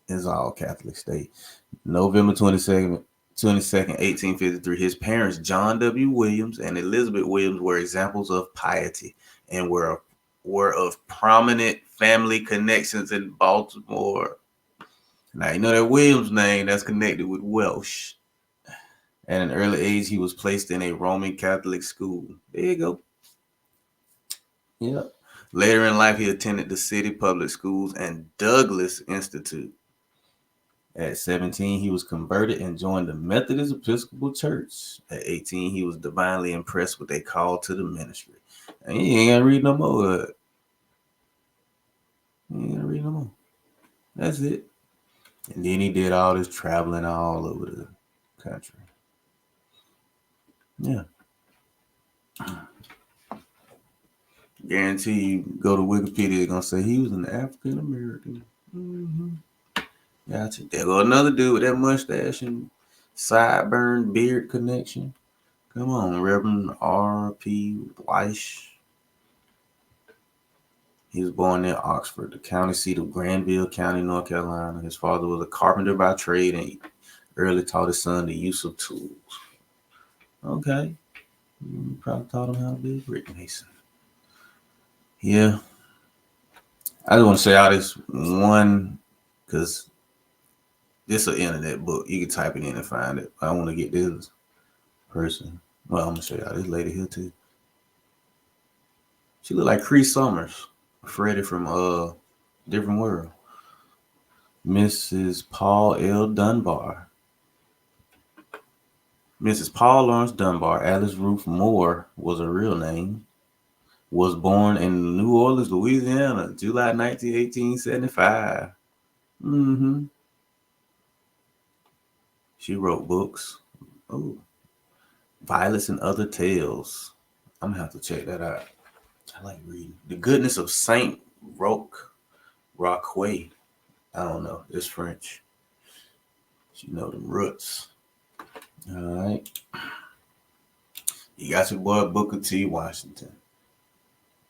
It's all Catholic state. November 22nd, 1853. His parents, John W. Williams and Elizabeth Williams, were examples of piety and were of prominent family connections in Baltimore. Now, you know that Williams name that's connected with Welsh. At an early age, he was placed in a Roman Catholic school. There you go. Yep. Later in life, he attended the city public schools and Douglas Institute. At 17, he was converted and joined the Methodist Episcopal Church. At 18, he was divinely impressed with a call to the ministry. And he ain't gonna read no more. He ain't gonna read no more. That's it. And then he did all this traveling all over the country. Yeah. Guarantee you go to Wikipedia, they're gonna say he was an African American. Mm-hmm. Gotcha. There go another dude with that mustache and sideburn beard connection. Come on, Reverend R.P. Weish. He was born in Oxford, the county seat of Granville County, North Carolina. His father was a carpenter by trade and he early taught his son the use of tools. Okay. Probably taught him how to be a brick mason. Yeah. I just want to say all this one, because this is an internet book. You can type it in and find it. I want to get this person. Well, I'm going to show y'all this lady here too. She look like Cree Summers, Freddie from Different World. Mrs. Paul L. Dunbar. Mrs. Paul Lawrence Dunbar, Alice Ruth Moore was her real name, was born in New Orleans, Louisiana, July 19, 1875. Mm-hmm. She wrote books. Oh, Violets and Other Tales. I'm going to have to check that out. I like reading. The Goodness of Saint Roquet. I don't know. It's French. She know them roots. All right. You got your boy Booker T. Washington.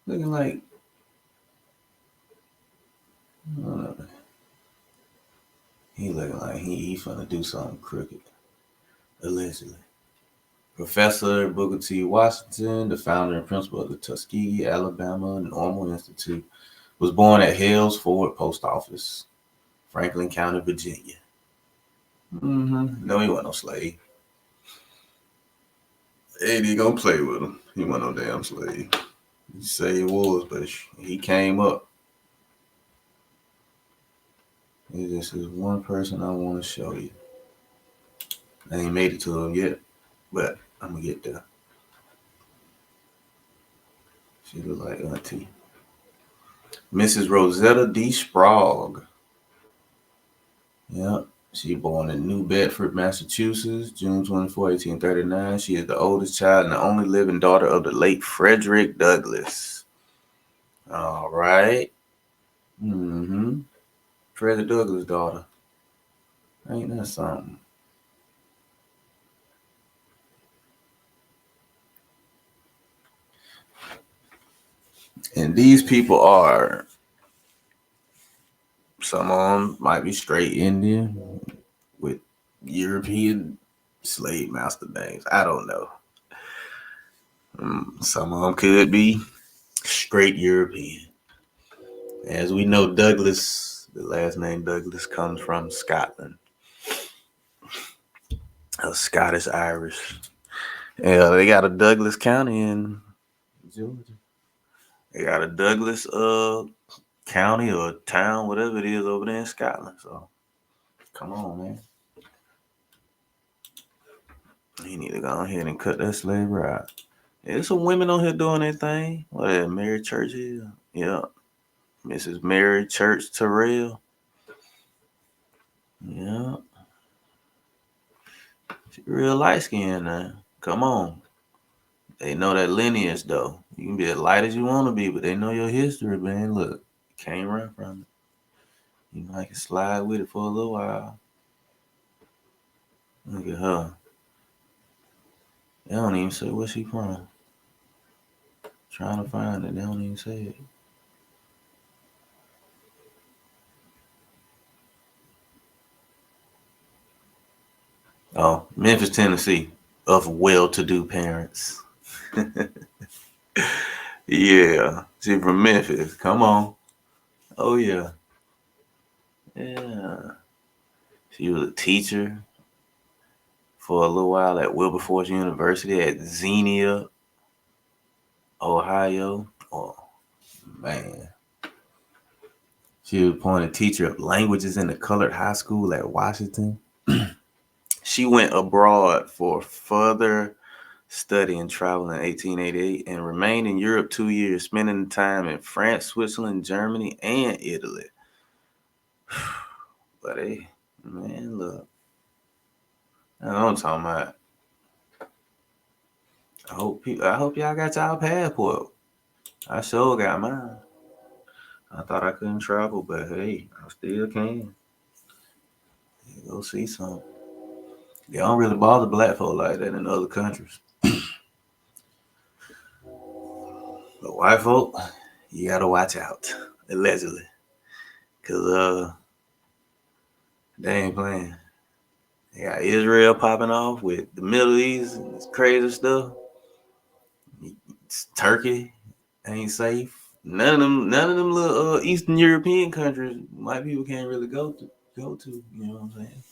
Looking like, I don't know. He looking like he finna do something crooked. Allegedly. Professor Booker T. Washington, the founder and principal of the Tuskegee, Alabama Normal Institute, was born at Hales Ford Post Office, Franklin County, Virginia. Mm-hmm. No, he wasn't no slave. Ain't he gonna play with him? He wasn't no damn slave. You say he was, but he came up. This is one person I want to show you. I ain't made it to him yet, but I'm gonna get there. She look like auntie. Mrs. Rosetta D. Sprague. Yep. She born in New Bedford, Massachusetts, June 24, 1839. She is the oldest child and the only living daughter of the late Frederick Douglass. All right. Mm-hmm. Frederick Douglass' daughter. Ain't that something? And these people are, some of them might be straight Indian with European slave master names. I don't know. Some of them could be straight European. As we know, Douglas, the last name Douglas, comes from Scotland. Scottish Irish. Yeah, they got a Douglas County in Georgia. They got a Douglas county or town, whatever it is, over there in Scotland. So, come on, man. You need to go ahead and cut that slavery out. There's some women on here doing their thing. What is Mary Church is? Yeah. Mrs. Mary Church Terrell. Yeah. She real light skinned now. Come on. They know that lineage though. You can be as light as you want to be, but they know your history, man. Look, you can't run from it. You might can slide with it for a little while. Look at her. They don't even say where she from. Trying to find it, they don't even say it. Oh, Memphis, Tennessee, of well-to-do parents. Yeah, she from Memphis. Come on. Oh yeah, yeah. She was a teacher for a little while at Wilberforce University at Xenia, Ohio. Oh man, she was appointed teacher of languages in the colored high school at Washington. She went abroad for further study and travel in 1888 and remained in Europe 2 years, spending time in France, Switzerland, Germany, and Italy. But hey, man, look, I know what I'm talking about. I hope y'all got y'all passport. I sure got mine. I thought I couldn't travel, but hey, I still can. Go see some. They don't really bother black folk like that in other countries. But white folk, you gotta watch out. Allegedly. Cause they ain't playing. They got Israel popping off with the Middle East and this crazy stuff. Turkey ain't safe. None of them little Eastern European countries white people can't really go to. You know what I'm saying?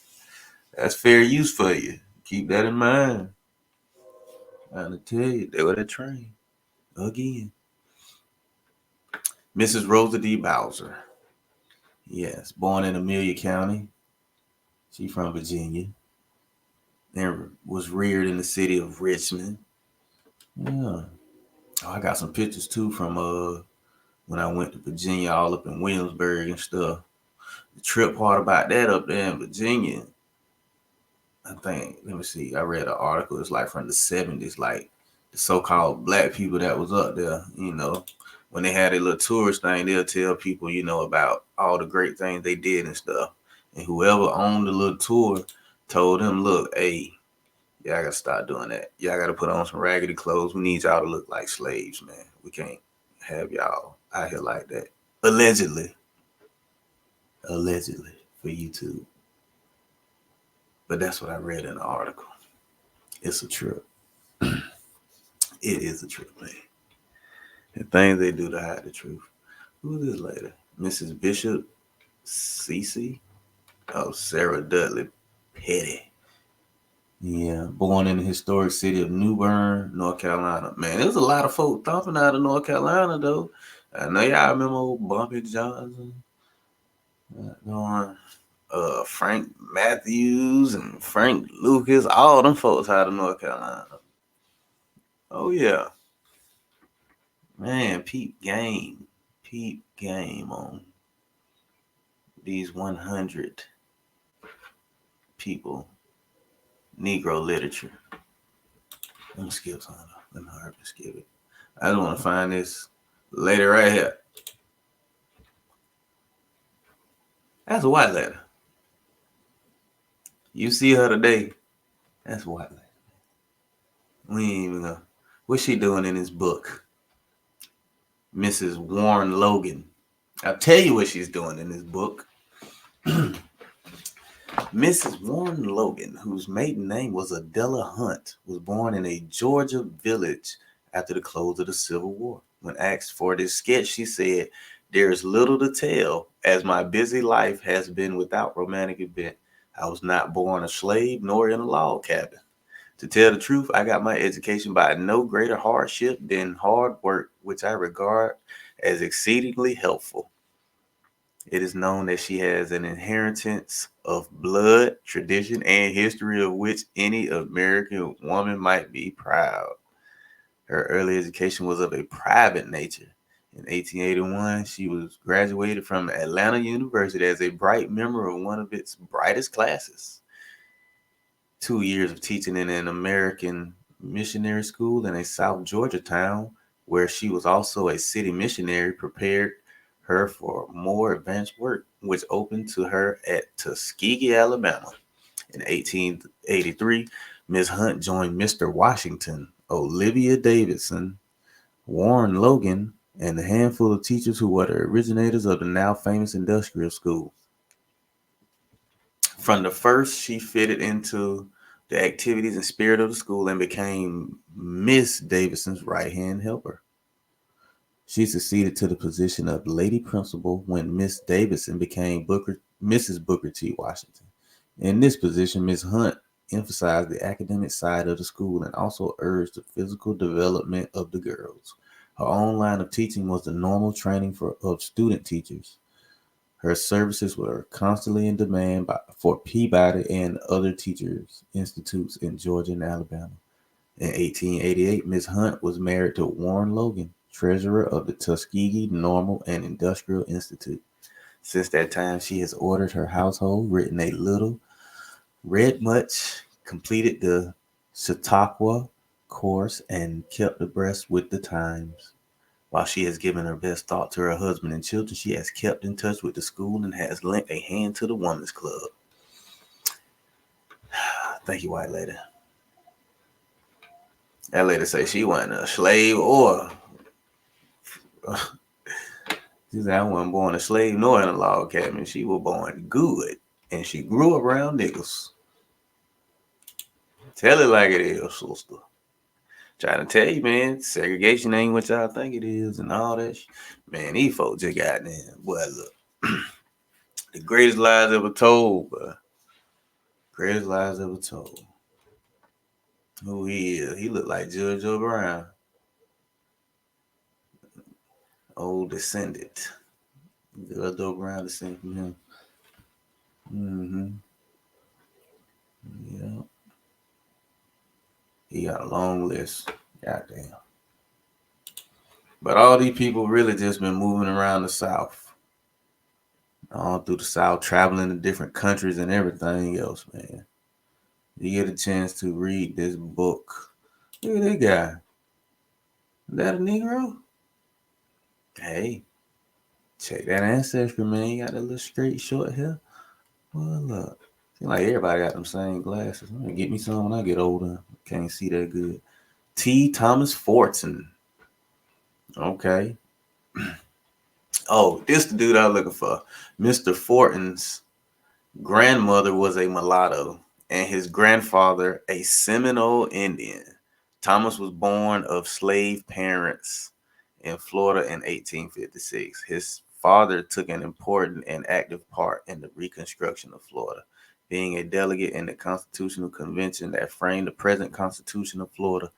That's fair use for you. Keep that in mind. I'm trying to tell you, they were that train again. Mrs. Rosa D. Bowser. Yes, born in Amelia County. She from Virginia and was reared in the city of Richmond. Yeah. Oh, I got some pictures too from when I went to Virginia, all up in Williamsburg and stuff. The trip part about that up there in Virginia, I think, let me see, I read an article, it's like from the 70s, like the so-called black people that was up there, when they had a little tourist thing, they'll tell people, about all the great things they did and stuff. And whoever owned the little tour told them, look, hey, y'all gotta stop doing that. Y'all gotta put on some raggedy clothes. We need y'all to look like slaves, man. We can't have y'all out here like that. Allegedly for YouTube. But that's what I read in the article. It's a trip. It is a trip, man. The things they do to hide the truth. Who is this lady? Mrs. Bishop Cece? Oh, Sarah Dudley Petty. Yeah, born in the historic city of New Bern, North Carolina. Man, there's a lot of folk thumping out of North Carolina, though. I know y'all remember old Bumpy Johnson. Going Frank Matthews and Frank Lucas, all them folks out of North Carolina. Oh yeah. Man, peep game on these 100 people, Negro literature. Let me skip some. Let me hurry skip it. I just want to find this lady right here. That's a white lady. You see her today. That's a white lady. We ain't even know. What's she doing in this book? Mrs. Warren Logan. I'll tell you what she's doing in this book. Mrs. Warren Logan, whose maiden name was Adela Hunt, was born in a Georgia village after the close of the Civil War. When asked for this sketch, she said, "There is little to tell, as my busy life has been without romantic event. I was not born a slave nor in a log cabin. To tell the truth, I got my education by no greater hardship than hard work, which I regard as exceedingly helpful. It is known that she has an inheritance of blood, tradition, and history of which any American woman might be proud. Her early education was of a private nature. In 1881, she was graduated from Atlanta University as a bright member of one of its brightest classes. 2 years of teaching in an American missionary school in a South Georgia town, where she was also a city missionary, prepared her for more advanced work, which opened to her at Tuskegee, Alabama. In 1883, Miss Hunt joined Mr. Washington, Olivia Davidson, Warren Logan, and a handful of teachers who were the originators of the now famous industrial school. From the first, she fitted into the activities and spirit of the school and became Miss Davidson's right-hand helper. She succeeded to the position of Lady Principal when Miss Davidson became Mrs. Booker T. Washington. In this position, Miss Hunt emphasized the academic side of the school and also urged the physical development of the girls. Her own line of teaching was the normal training of student teachers. Her services were constantly in demand for Peabody and other teachers' institutes in Georgia and Alabama. In 1888, Miss Hunt was married to Warren Logan, treasurer of the Tuskegee Normal and Industrial Institute. Since that time, she has ordered her household, written a little, read much, completed the Chautauqua course, and kept abreast with the times. While she has given her best thought to her husband and children, she has kept in touch with the school and has lent a hand to the Women's Club. Thank you, white lady. That lady say she wasn't a slave or she said I wasn't born a slave nor in a log cabin. She was born good, and she grew up around niggas. Tell it like it is, sister. Trying to tell you, man, segregation ain't what y'all think it is and all that. Man, these folks just got them. Boy, look, the greatest lies ever told, bro. Greatest lies ever told. Who he is? He look like Judge O'Brien, old descendant. Judge O'Brien descended from him. Mm-hmm. Yeah. He got a long list. Goddamn. But all these people really just been moving around the South. All through the South, traveling to different countries and everything else, man. You get a chance to read this book. Look at that guy. Is that a Negro? Hey, check that ancestry, man. You got that little straight short hair. Well, look. Seems like everybody got them same glasses. I'm gonna get me some when I get older. Can't see that good. T. Thomas Fortson. Okay. Oh, this the dude I was looking for. Mr. Fortin's grandmother was a mulatto and his grandfather a Seminole Indian. Thomas was born of slave parents in Florida in 1856. His father took an important and active part in the Reconstruction of Florida, being a delegate in the Constitutional Convention that framed the present Constitution of Florida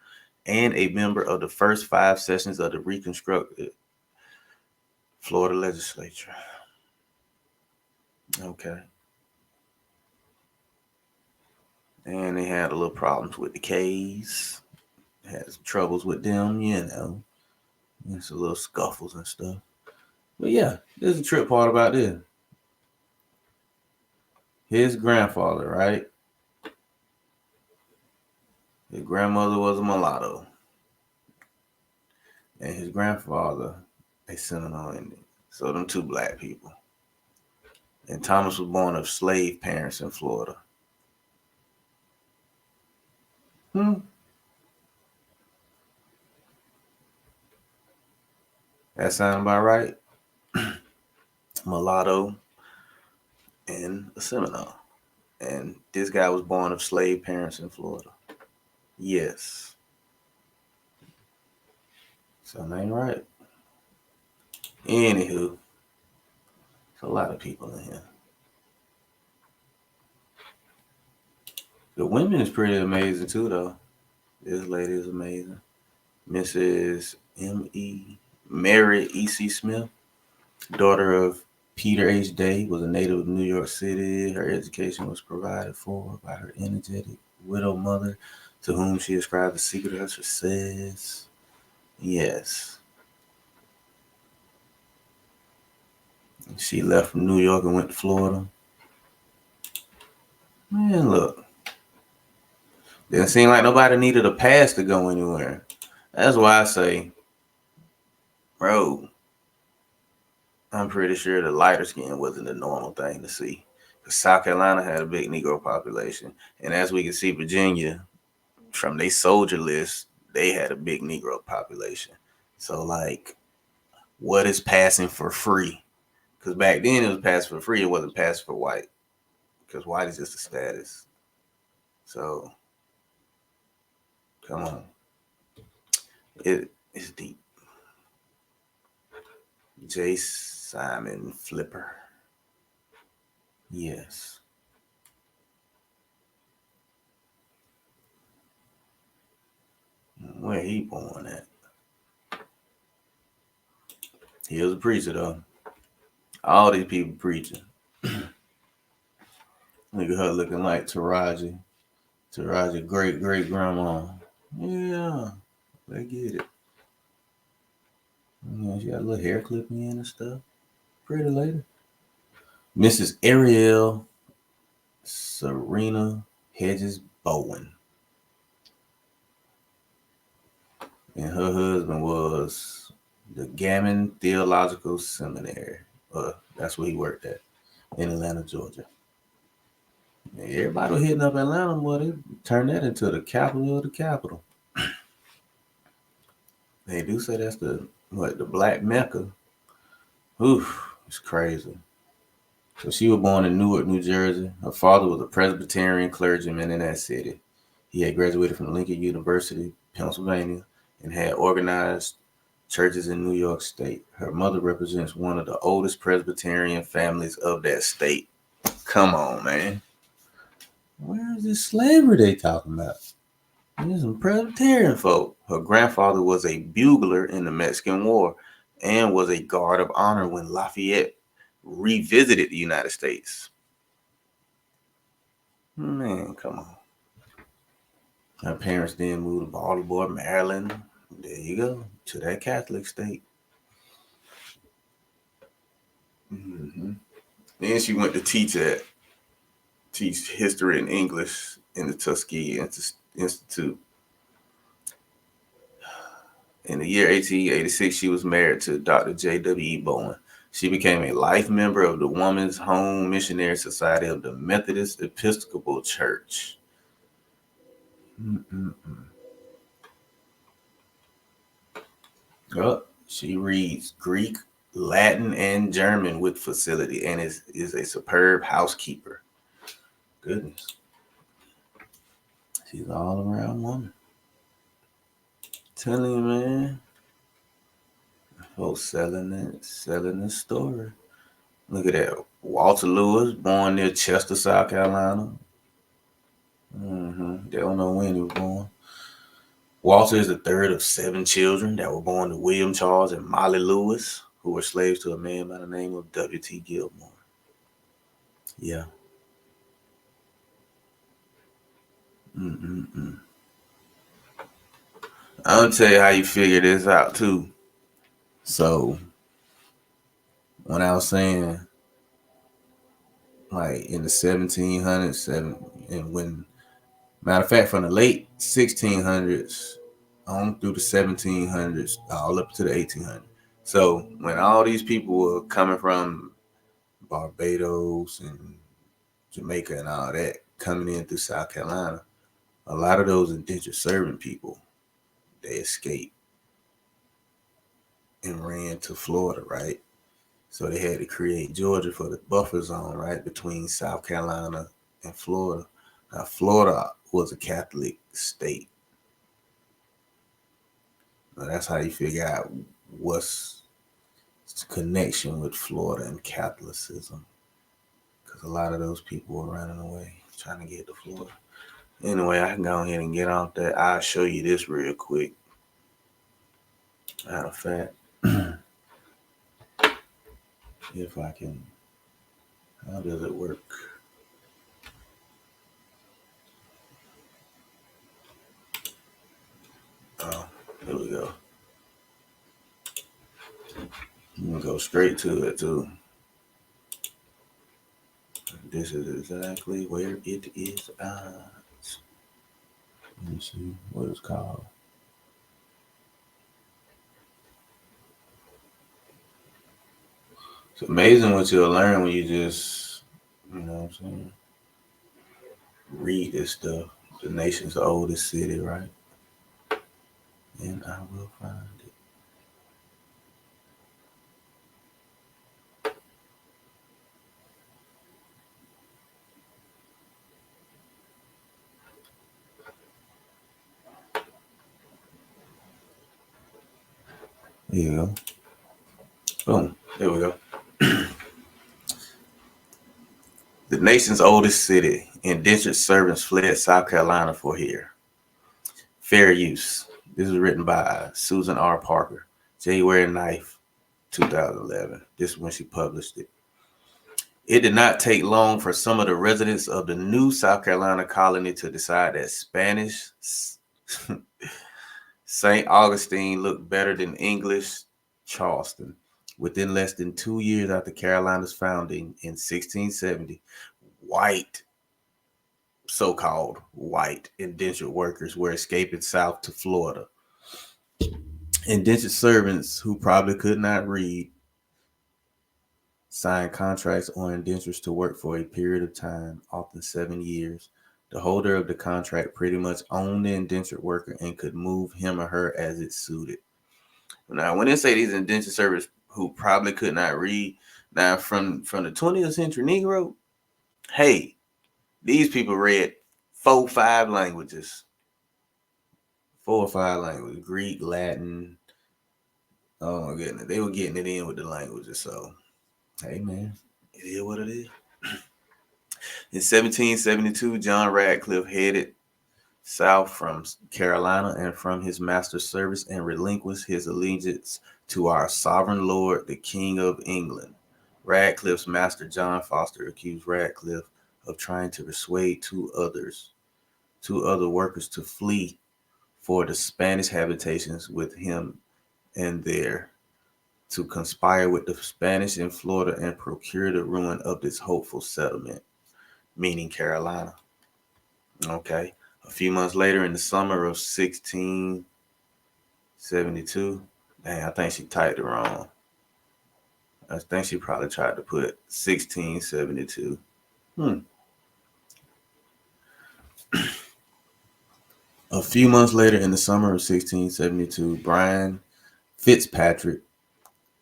and a member of the first 5 sessions of the Reconstructed Florida legislature. Okay. And they had a little problems with the K's. Had some troubles with them, you know. And some little scuffles and stuff. But yeah, there's a trip part about this. His grandfather, right? His grandmother was a mulatto. And his grandfather, a Seminole Indian. So them 2 black people. And Thomas was born of slave parents in Florida. That sound about right? Mulatto and a Seminole. And this guy was born of slave parents in Florida. Yes. Something ain't right. Anywho, there's a lot of people in here. The women is pretty amazing too, though. This lady is amazing. Mrs. M.E. Mary E.C. Smith, daughter of Peter H. Day, was a native of New York City. Her education was provided for by her energetic widow mother, to whom she ascribed the secret of her success. Yes. She left from New York and went to Florida. Man, look. Didn't seem like nobody needed a pass to go anywhere. That's why I say, bro, I'm pretty sure the lighter skin wasn't the normal thing to see. Because South Carolina had a big Negro population. And as we can see, Virginia, from their soldier list, they had a big Negro population. So, like, what is passing for free? Because back then it was passing for free. It wasn't passing for white. Because white is just a status. So, come on. It's deep. J. Simon Flipper. Yes. Where he born at? He was a preacher though. All these people preaching. Look at her looking like Taraji. Taraji great great grandma. Yeah, they get it. Yeah, she got a little hair clipping in and stuff. Pretty lady. Mrs. Ariel Serena Hedges Bowen. And her husband was the Gammon Theological Seminary. That's where he worked at in Atlanta, Georgia. And everybody was hitting up Atlanta, boy. They turned that into the capital of the capital. They do say that's the Black Mecca. Oof, it's crazy. So she was born in Newark, New Jersey. Her father was a Presbyterian clergyman in that city. He had graduated from Lincoln University, Pennsylvania, and had organized churches in New York State. Her mother represents one of the oldest Presbyterian families of that state. Come on, man. Where is this slavery they talking about? There's some Presbyterian folk. Her grandfather was a bugler in the Mexican War and was a guard of honor when Lafayette revisited the United States. Man, come on. Her parents then moved to Baltimore, Maryland. There you go, to that Catholic state. Mm-hmm. Then she went to teach history and English in the Tuskegee Institute. In the year 1886, she was married to Dr. J.W.E. Bowen. She became a life member of the Woman's Home Missionary Society of the Methodist Episcopal Church. Oh, she reads Greek, Latin, and German with facility and is a superb housekeeper. Goodness. She's an all around woman. Telling you, man. Folks selling the story. Look at that. Walter Lewis, born near Chester, South Carolina. They don't know when he was born. Walter is the third of 7 children that were born to William Charles and Molly Lewis, who were slaves to a man by the name of W.T. Gilmore. Yeah. I'm gonna tell you how you figure this out too. So when I was saying, like in the 1700s, and when matter of fact, from the late 1600s on through the 1700s, all up to the 1800s. So when all these people were coming from Barbados and Jamaica and all that coming in through South Carolina, a lot of those indentured servant people, they escaped and ran to Florida, right? So they had to create Georgia for the buffer zone, right, between South Carolina and Florida. Now, Florida was a Catholic state. Now, that's how you figure out what's the connection with Florida and Catholicism. Because a lot of those people were running away, trying to get to Florida. Anyway, I can go ahead and get off that. I'll show you this real quick. Matter of fact, if I can, how does it work? Oh, here we go. I'm gonna go straight to it too. This is exactly where it is at. Let me see what it's called. It's amazing what you'll learn when you just, you know what I'm saying, read this stuff. The nation's oldest city, right? And I will find it. There you go. Boom. There we go. The nation's oldest city. Indentured servants fled South Carolina for here. Fair use. This was written by Susan R. Parker, January 9th, 2011. This is when she published it. It did not take long for some of the residents of the new South Carolina colony to decide that Spanish St. Augustine looked better than English Charleston. Within less than 2 years after Carolina's founding in 1670, white, so-called white indentured workers were escaping south to Florida. Indentured servants who probably could not read signed contracts on indentures to work for a period of time, often 7 years. The holder of the contract pretty much owned the indentured worker and could move him or her as it suited. Now, when they say these indentured servants who probably could not read, now from the 20th century Negro, hey, these people read 4 or 5 languages. 4 or 5 languages: Greek, Latin. Oh my goodness, they were getting it in with the languages. So, hey man, it is what it is. In 1772, John Radcliffe headed south from Carolina and from his master's service and relinquished his allegiance to our sovereign lord, the King of England. Radcliffe's master, John Foster, accused Radcliffe of trying to persuade two other workers to flee for the Spanish habitations with him and there to conspire with the Spanish in Florida and procure the ruin of this hopeful settlement, meaning Carolina. Okay. A few months later, in the summer of 1672, dang, I think she typed it wrong. I think she probably tried to put 1672. A few months later, in the summer of 1672, Brian Fitzpatrick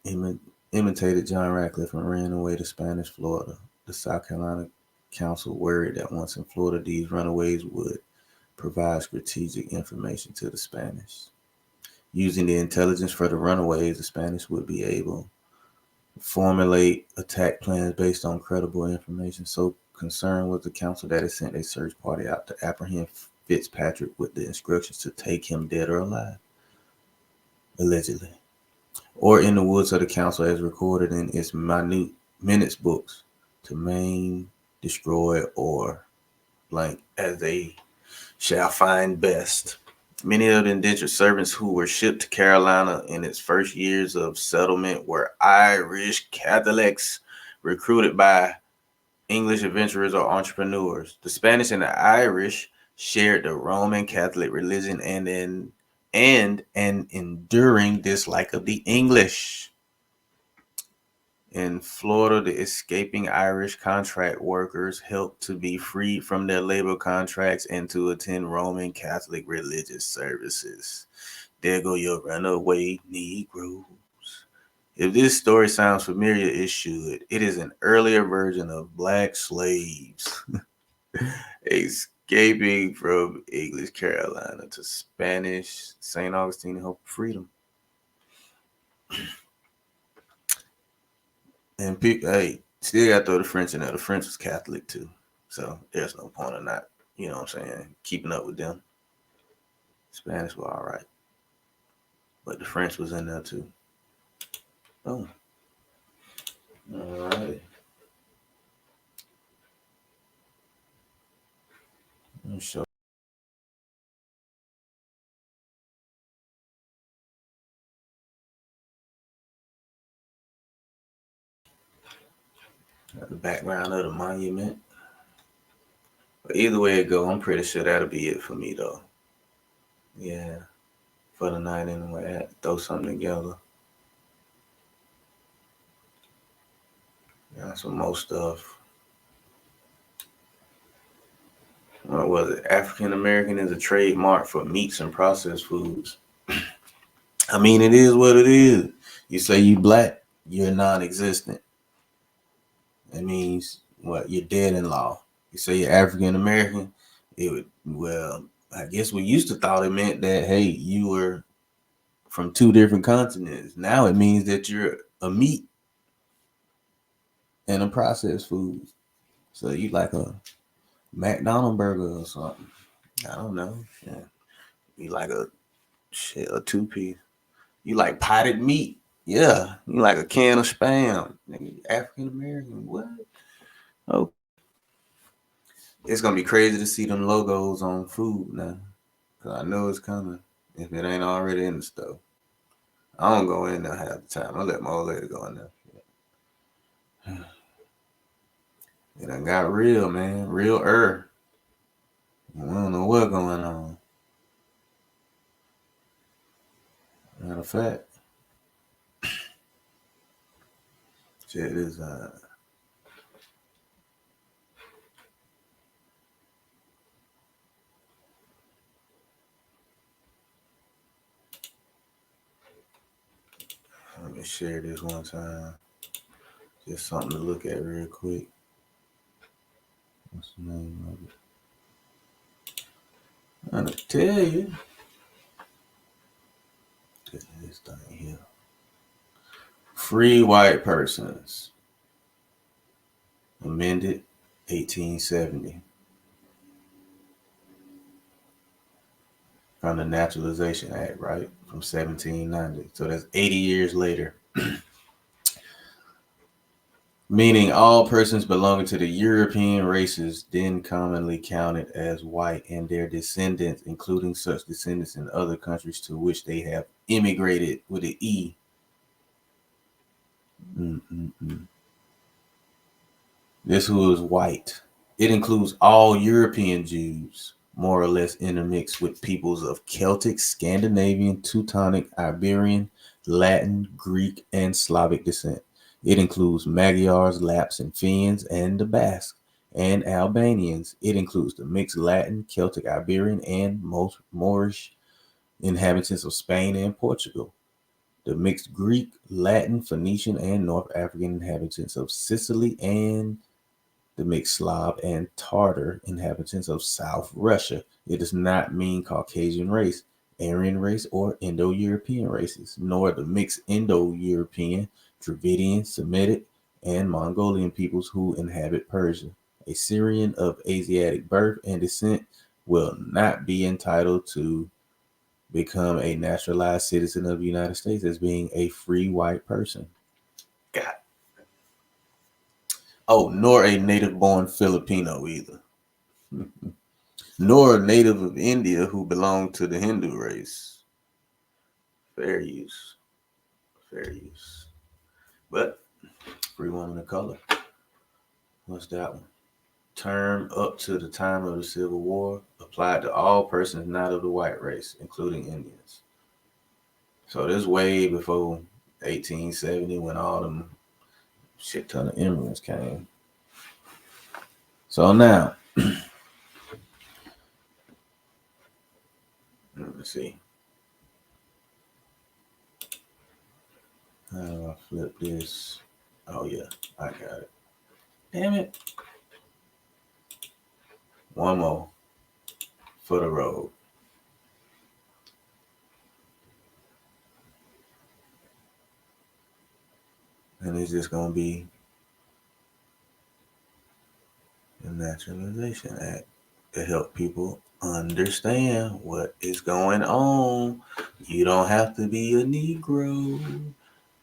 imitated John Radcliffe and ran away to Spanish Florida. The South Carolina Council worried that once in Florida, these runaways would provide strategic information to the Spanish. Using the intelligence for the runaways, the Spanish would be able to formulate attack plans based on credible information. So concerned was the council that it sent a search party out to apprehend Fitzpatrick with the instructions to take him dead or alive, allegedly, or in the woods of the council as recorded in its minute minutes books, to maim, destroy, or blank as they shall find best. Many of the indentured servants who were shipped to Carolina in its first years of settlement were Irish Catholics recruited by English adventurers or entrepreneurs. The Spanish and the Irish shared the Roman Catholic religion and an enduring dislike of the English. In Florida, the escaping Irish contract workers helped to be freed from their labor contracts and to attend Roman Catholic religious services. There go your runaway Negroes. If this story sounds familiar, it should. It is an earlier version of black slaves escaping from English Carolina to Spanish St. Augustine in hope of freedom. And people, hey, still got to throw the French in there. The French was Catholic too. So there's no point in not, you know what I'm saying, keeping up with them. Spanish were all right. But the French was in there too. Oh. All right. Let me show the background of the monument. But either way it go, I'm pretty sure that'll be it for me though. Yeah, for the night anyway. Throw something together. Yeah, some more stuff. What was it? African American is a trademark for meats and processed foods. I mean, it is what it is. You say you black, you're non-existent. That means what? You're dead in law. You say you're African American, it would, well, I guess we used to thought it meant that, hey, you were from two different continents. Now it means that you're a meat and a processed food. So you like a McDonald's burger or something. I don't know. Yeah. You like a 2 piece. You like potted meat. Yeah. You like a can of spam. African American. What? Okay. It's gonna be crazy to see them logos on food now. Cause I know it's coming. If it ain't already in the store. I don't go in there half the time. I let my old lady go in there. It done got real, man. Real We don't know what's going on. Matter of fact, check this out. Let me share this one time. Just something to look at real quick. What's the name of it? I'm gonna tell you. This thing here. Free white persons. Amended 1870. From the Naturalization Act, right? From 1790. So that's 80 years later. Meaning all persons belonging to the European races then commonly counted as white and their descendants, including such descendants in other countries to which they have immigrated with an E. Mm-mm-mm. This who is white. It includes all European Jews, more or less intermixed with peoples of Celtic, Scandinavian, Teutonic, Iberian, Latin, Greek, and Slavic descent. It includes Magyars, Lapps, and Finns, and the Basque, and Albanians. It includes the mixed Latin, Celtic, Iberian, and most Moorish inhabitants of Spain and Portugal. The mixed Greek, Latin, Phoenician, and North African inhabitants of Sicily, and the mixed Slav and Tartar inhabitants of South Russia. It does not mean Caucasian race, Aryan race, or Indo-European races, nor the mixed Indo-European, Dravidian, Semitic, and Mongolian peoples who inhabit Persia. A Syrian of Asiatic birth and descent will not be entitled to become a naturalized citizen of the United States as being a free white person. God. Oh, nor a native born Filipino either. Nor a native of India who belong to the Hindu race. Fair use. Fair use. But free woman of color. What's that one? Term up to the time of the Civil War applied to all persons not of the white race, including Indians. So this way before 1870 when all them shit ton of immigrants came. So now, let me see. How do I flip this? Oh yeah, I got it. Damn it. One more for the road. And it's just gonna be the Naturalization Act to help people understand what is going on. You don't have to be a Negro.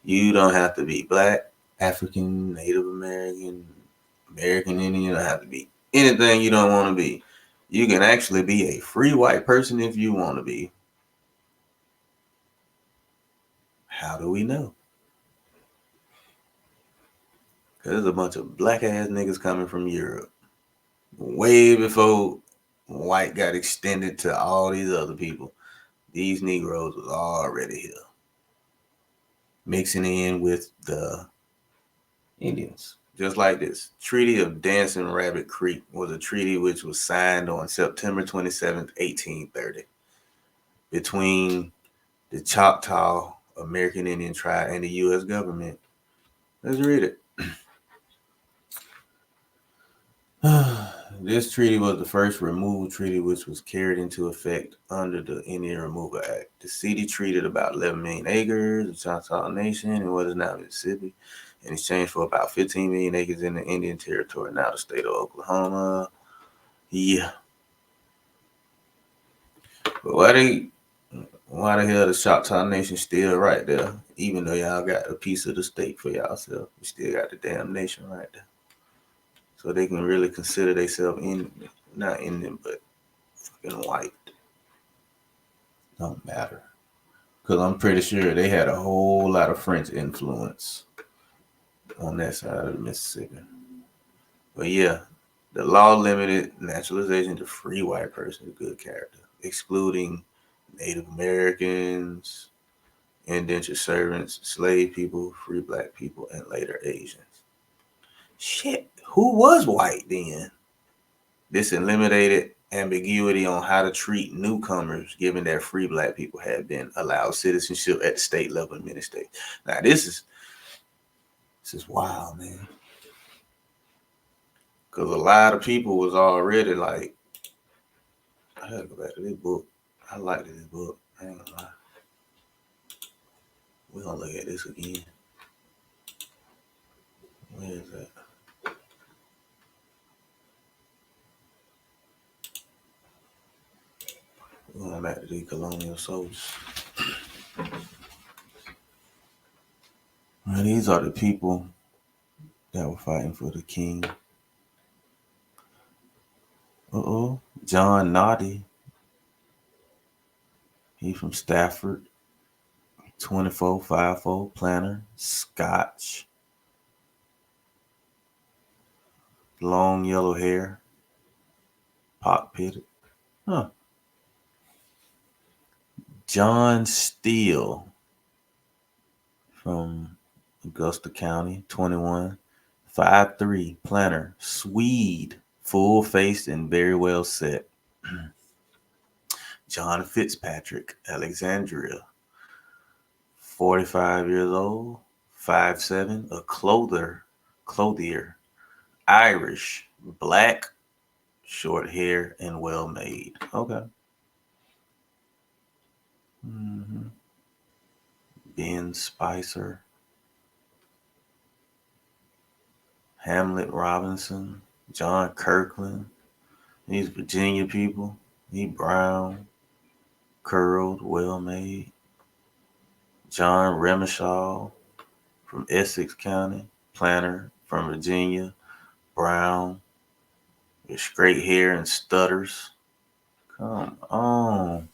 You don't have to be black, African, Native American, American Indian. You don't have to be anything you don't want to be. You can actually be a free white person if you want to be. How do we know? Because there's a bunch of black ass niggas coming from Europe. Way before white got extended to all these other people. these Negroes was already here, mixing in with the Indians. Just like this. Treaty of Dancing Rabbit Creek was a treaty which was signed on September 27th, 1830, between the Choctaw American Indian tribe and the U.S. government. Let's read it. This treaty was the first removal treaty which was carried into effect under the Indian Removal Act. The city treated about 11 million acres of Choctaw Nation in what is now Mississippi in exchange for about 15 million acres in the Indian Territory, now the state of Oklahoma. Yeah. But why the hell the Choctaw Nation still right there? Even though y'all got a piece of the state for y'allself, you still got the damn nation right there. So they can really consider themselves not Indian, but fucking white. Don't matter. Because I'm pretty sure they had a whole lot of French influence on that side of the Mississippi. But yeah, the law limited naturalization to free white persons of good character, excluding Native Americans, indentured servants, slave people, free black people, and later Asians. Shit, who was white then? This eliminated ambiguity on how to treat newcomers, given that free black people had been allowed citizenship at the state level in many states. Now this is wild, man. Because a lot of people was already like, I gotta go back to this book. I like this book. I ain't gonna lie. We're gonna look at this again. Where is that? We're going back to the colonial soldiers. Well, these are the people that were fighting for the king. John Noddy. He from Stafford. 2454 planner. Scotch. Long yellow hair. Pock pitted. Huh. John Steele from Augusta County. 21. 5'3", planner. Swede. Full faced and very well set. John Fitzpatrick, Alexandria. 45 years old, 5'7", a clothier, Irish, black, short hair, and well made. Okay. Ben Spicer, Hamlet Robinson, John Kirkland. These Virginia people. He brown, curled, well made. John Remishaw from Essex County, planner from Virginia, brown, with straight hair and stutters. Come on.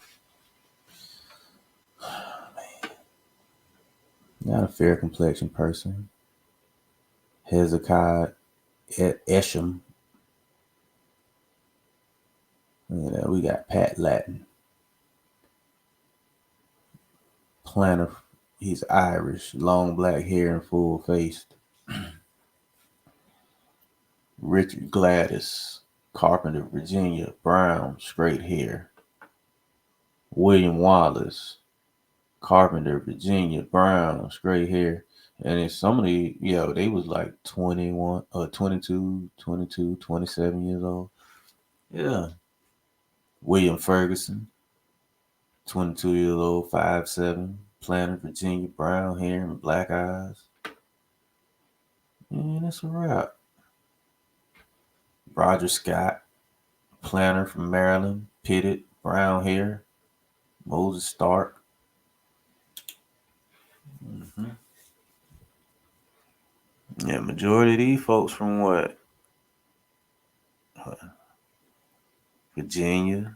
Man. Not a fair complexion person. Hezekiah Esham. And we got Pat Latin. Planner. He's Irish, long black hair and full faced. Richard Gladys, Carpenter, Virginia, brown, straight hair. William Wallace, Carpenter, Virginia, brown, straight hair. And then some of the, they was like 21, 22, 22, 27 years old. Yeah. William Ferguson, 22 years old, 5'7", planner, Virginia, brown hair and black eyes. And that's a wrap. Roger Scott, planner from Maryland, pitted, brown hair. Moses Stark. Yeah, majority of these folks from what? Virginia,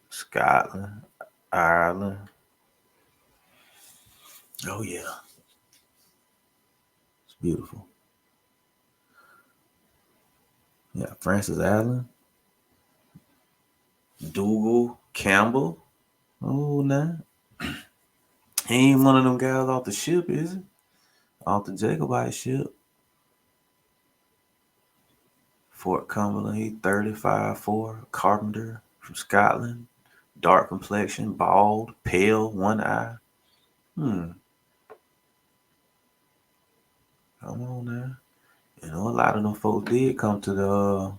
Scotland, Ireland. Oh yeah, it's beautiful. Yeah, Francis Allen, Dougal Campbell, Oh, nah. He ain't one of them guys off the ship, is he? Off the Jacobite ship. Fort Cumberland, he 35'4", carpenter from Scotland. Dark complexion, bald, pale, one eye. Come on now. You know, a lot of them folks did come to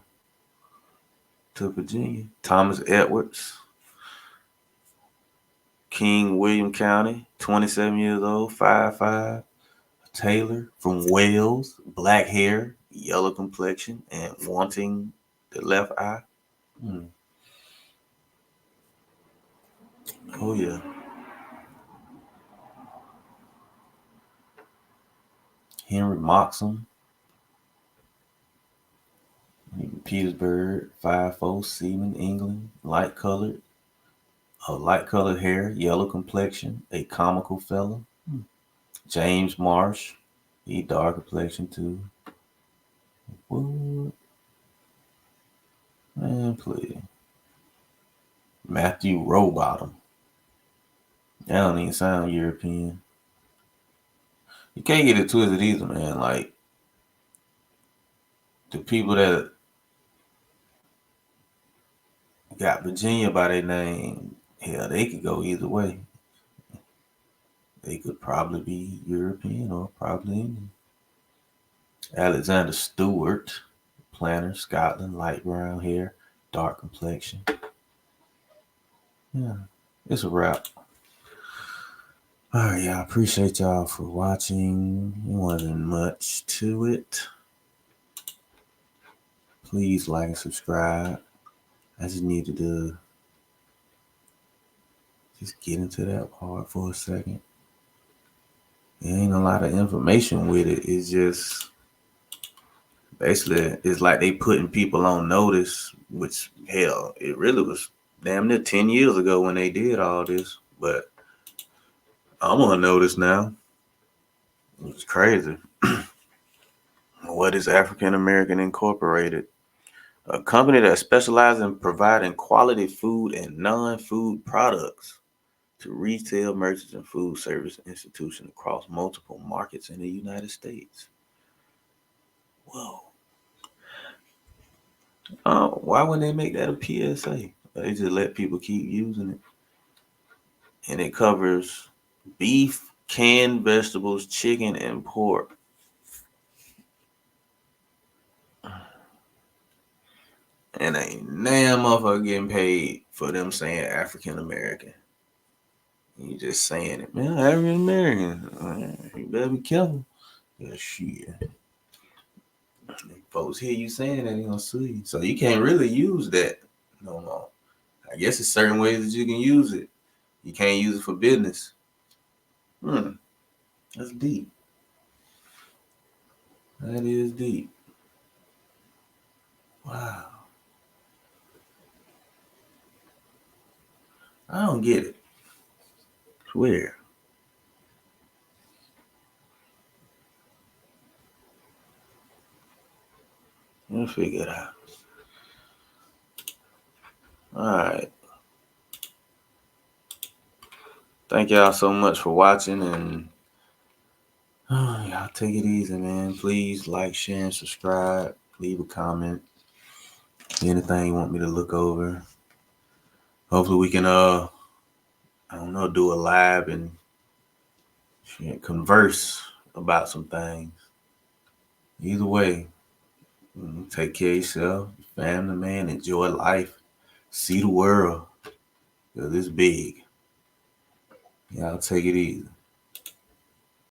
Virginia. Thomas Edwards, King William County, 27 years old, 5'5". Taylor from Wales, black hair, yellow complexion, and wanting the left eye. Oh yeah. Henry Moxham, Petersburg, 5'4", seaman, England, light colored hair, yellow complexion, a comical fellow. James Marsh, he dark complexion too. What? Man, please. Matthew Rowbottom. That don't even sound European. You can't get it twisted either, man. Like, the people that got Virginia by their name, hell, they could go either way. They could probably be European or probably Indian. Alexander Stewart, planter, Scotland, light brown hair, dark complexion. Yeah, it's a wrap. All right, y'all. Appreciate y'all for watching. It wasn't much to it. Please like and subscribe. I just needed to just get into that part for a second. There ain't a lot of information with it. It's just basically, it's like they putting people on notice, which hell, it really was damn near 10 years ago when they did all this. But I'm on notice now. It's crazy. What is African American Incorporated? A company that specializes in providing quality food and non-food products to retail merchants and food service institutions across multiple markets in the United States. Whoa. Why wouldn't they make that a PSA? They just let people keep using it. And it covers beef, canned vegetables, chicken, and pork. And ain't damn motherfucker getting paid for them saying African American. You just saying it, man. African American. You better be careful. Yeah, shit. Folks hear you saying that, they gonna sue you. So you can't really use that no more. I guess it's certain ways that you can use it. You can't use it for business. That's deep. That is deep. Wow. I don't get it. Swear. We'll figure it out. All right. Thank y'all so much for watching, and y'all take it easy, man. Please like, share, and subscribe. Leave a comment. Anything you want me to look over. Hopefully we can I don't know, do a live and converse about some things. Either way, take care of yourself, family, man. Enjoy life. See the world. Because it's big. Y'all take it easy.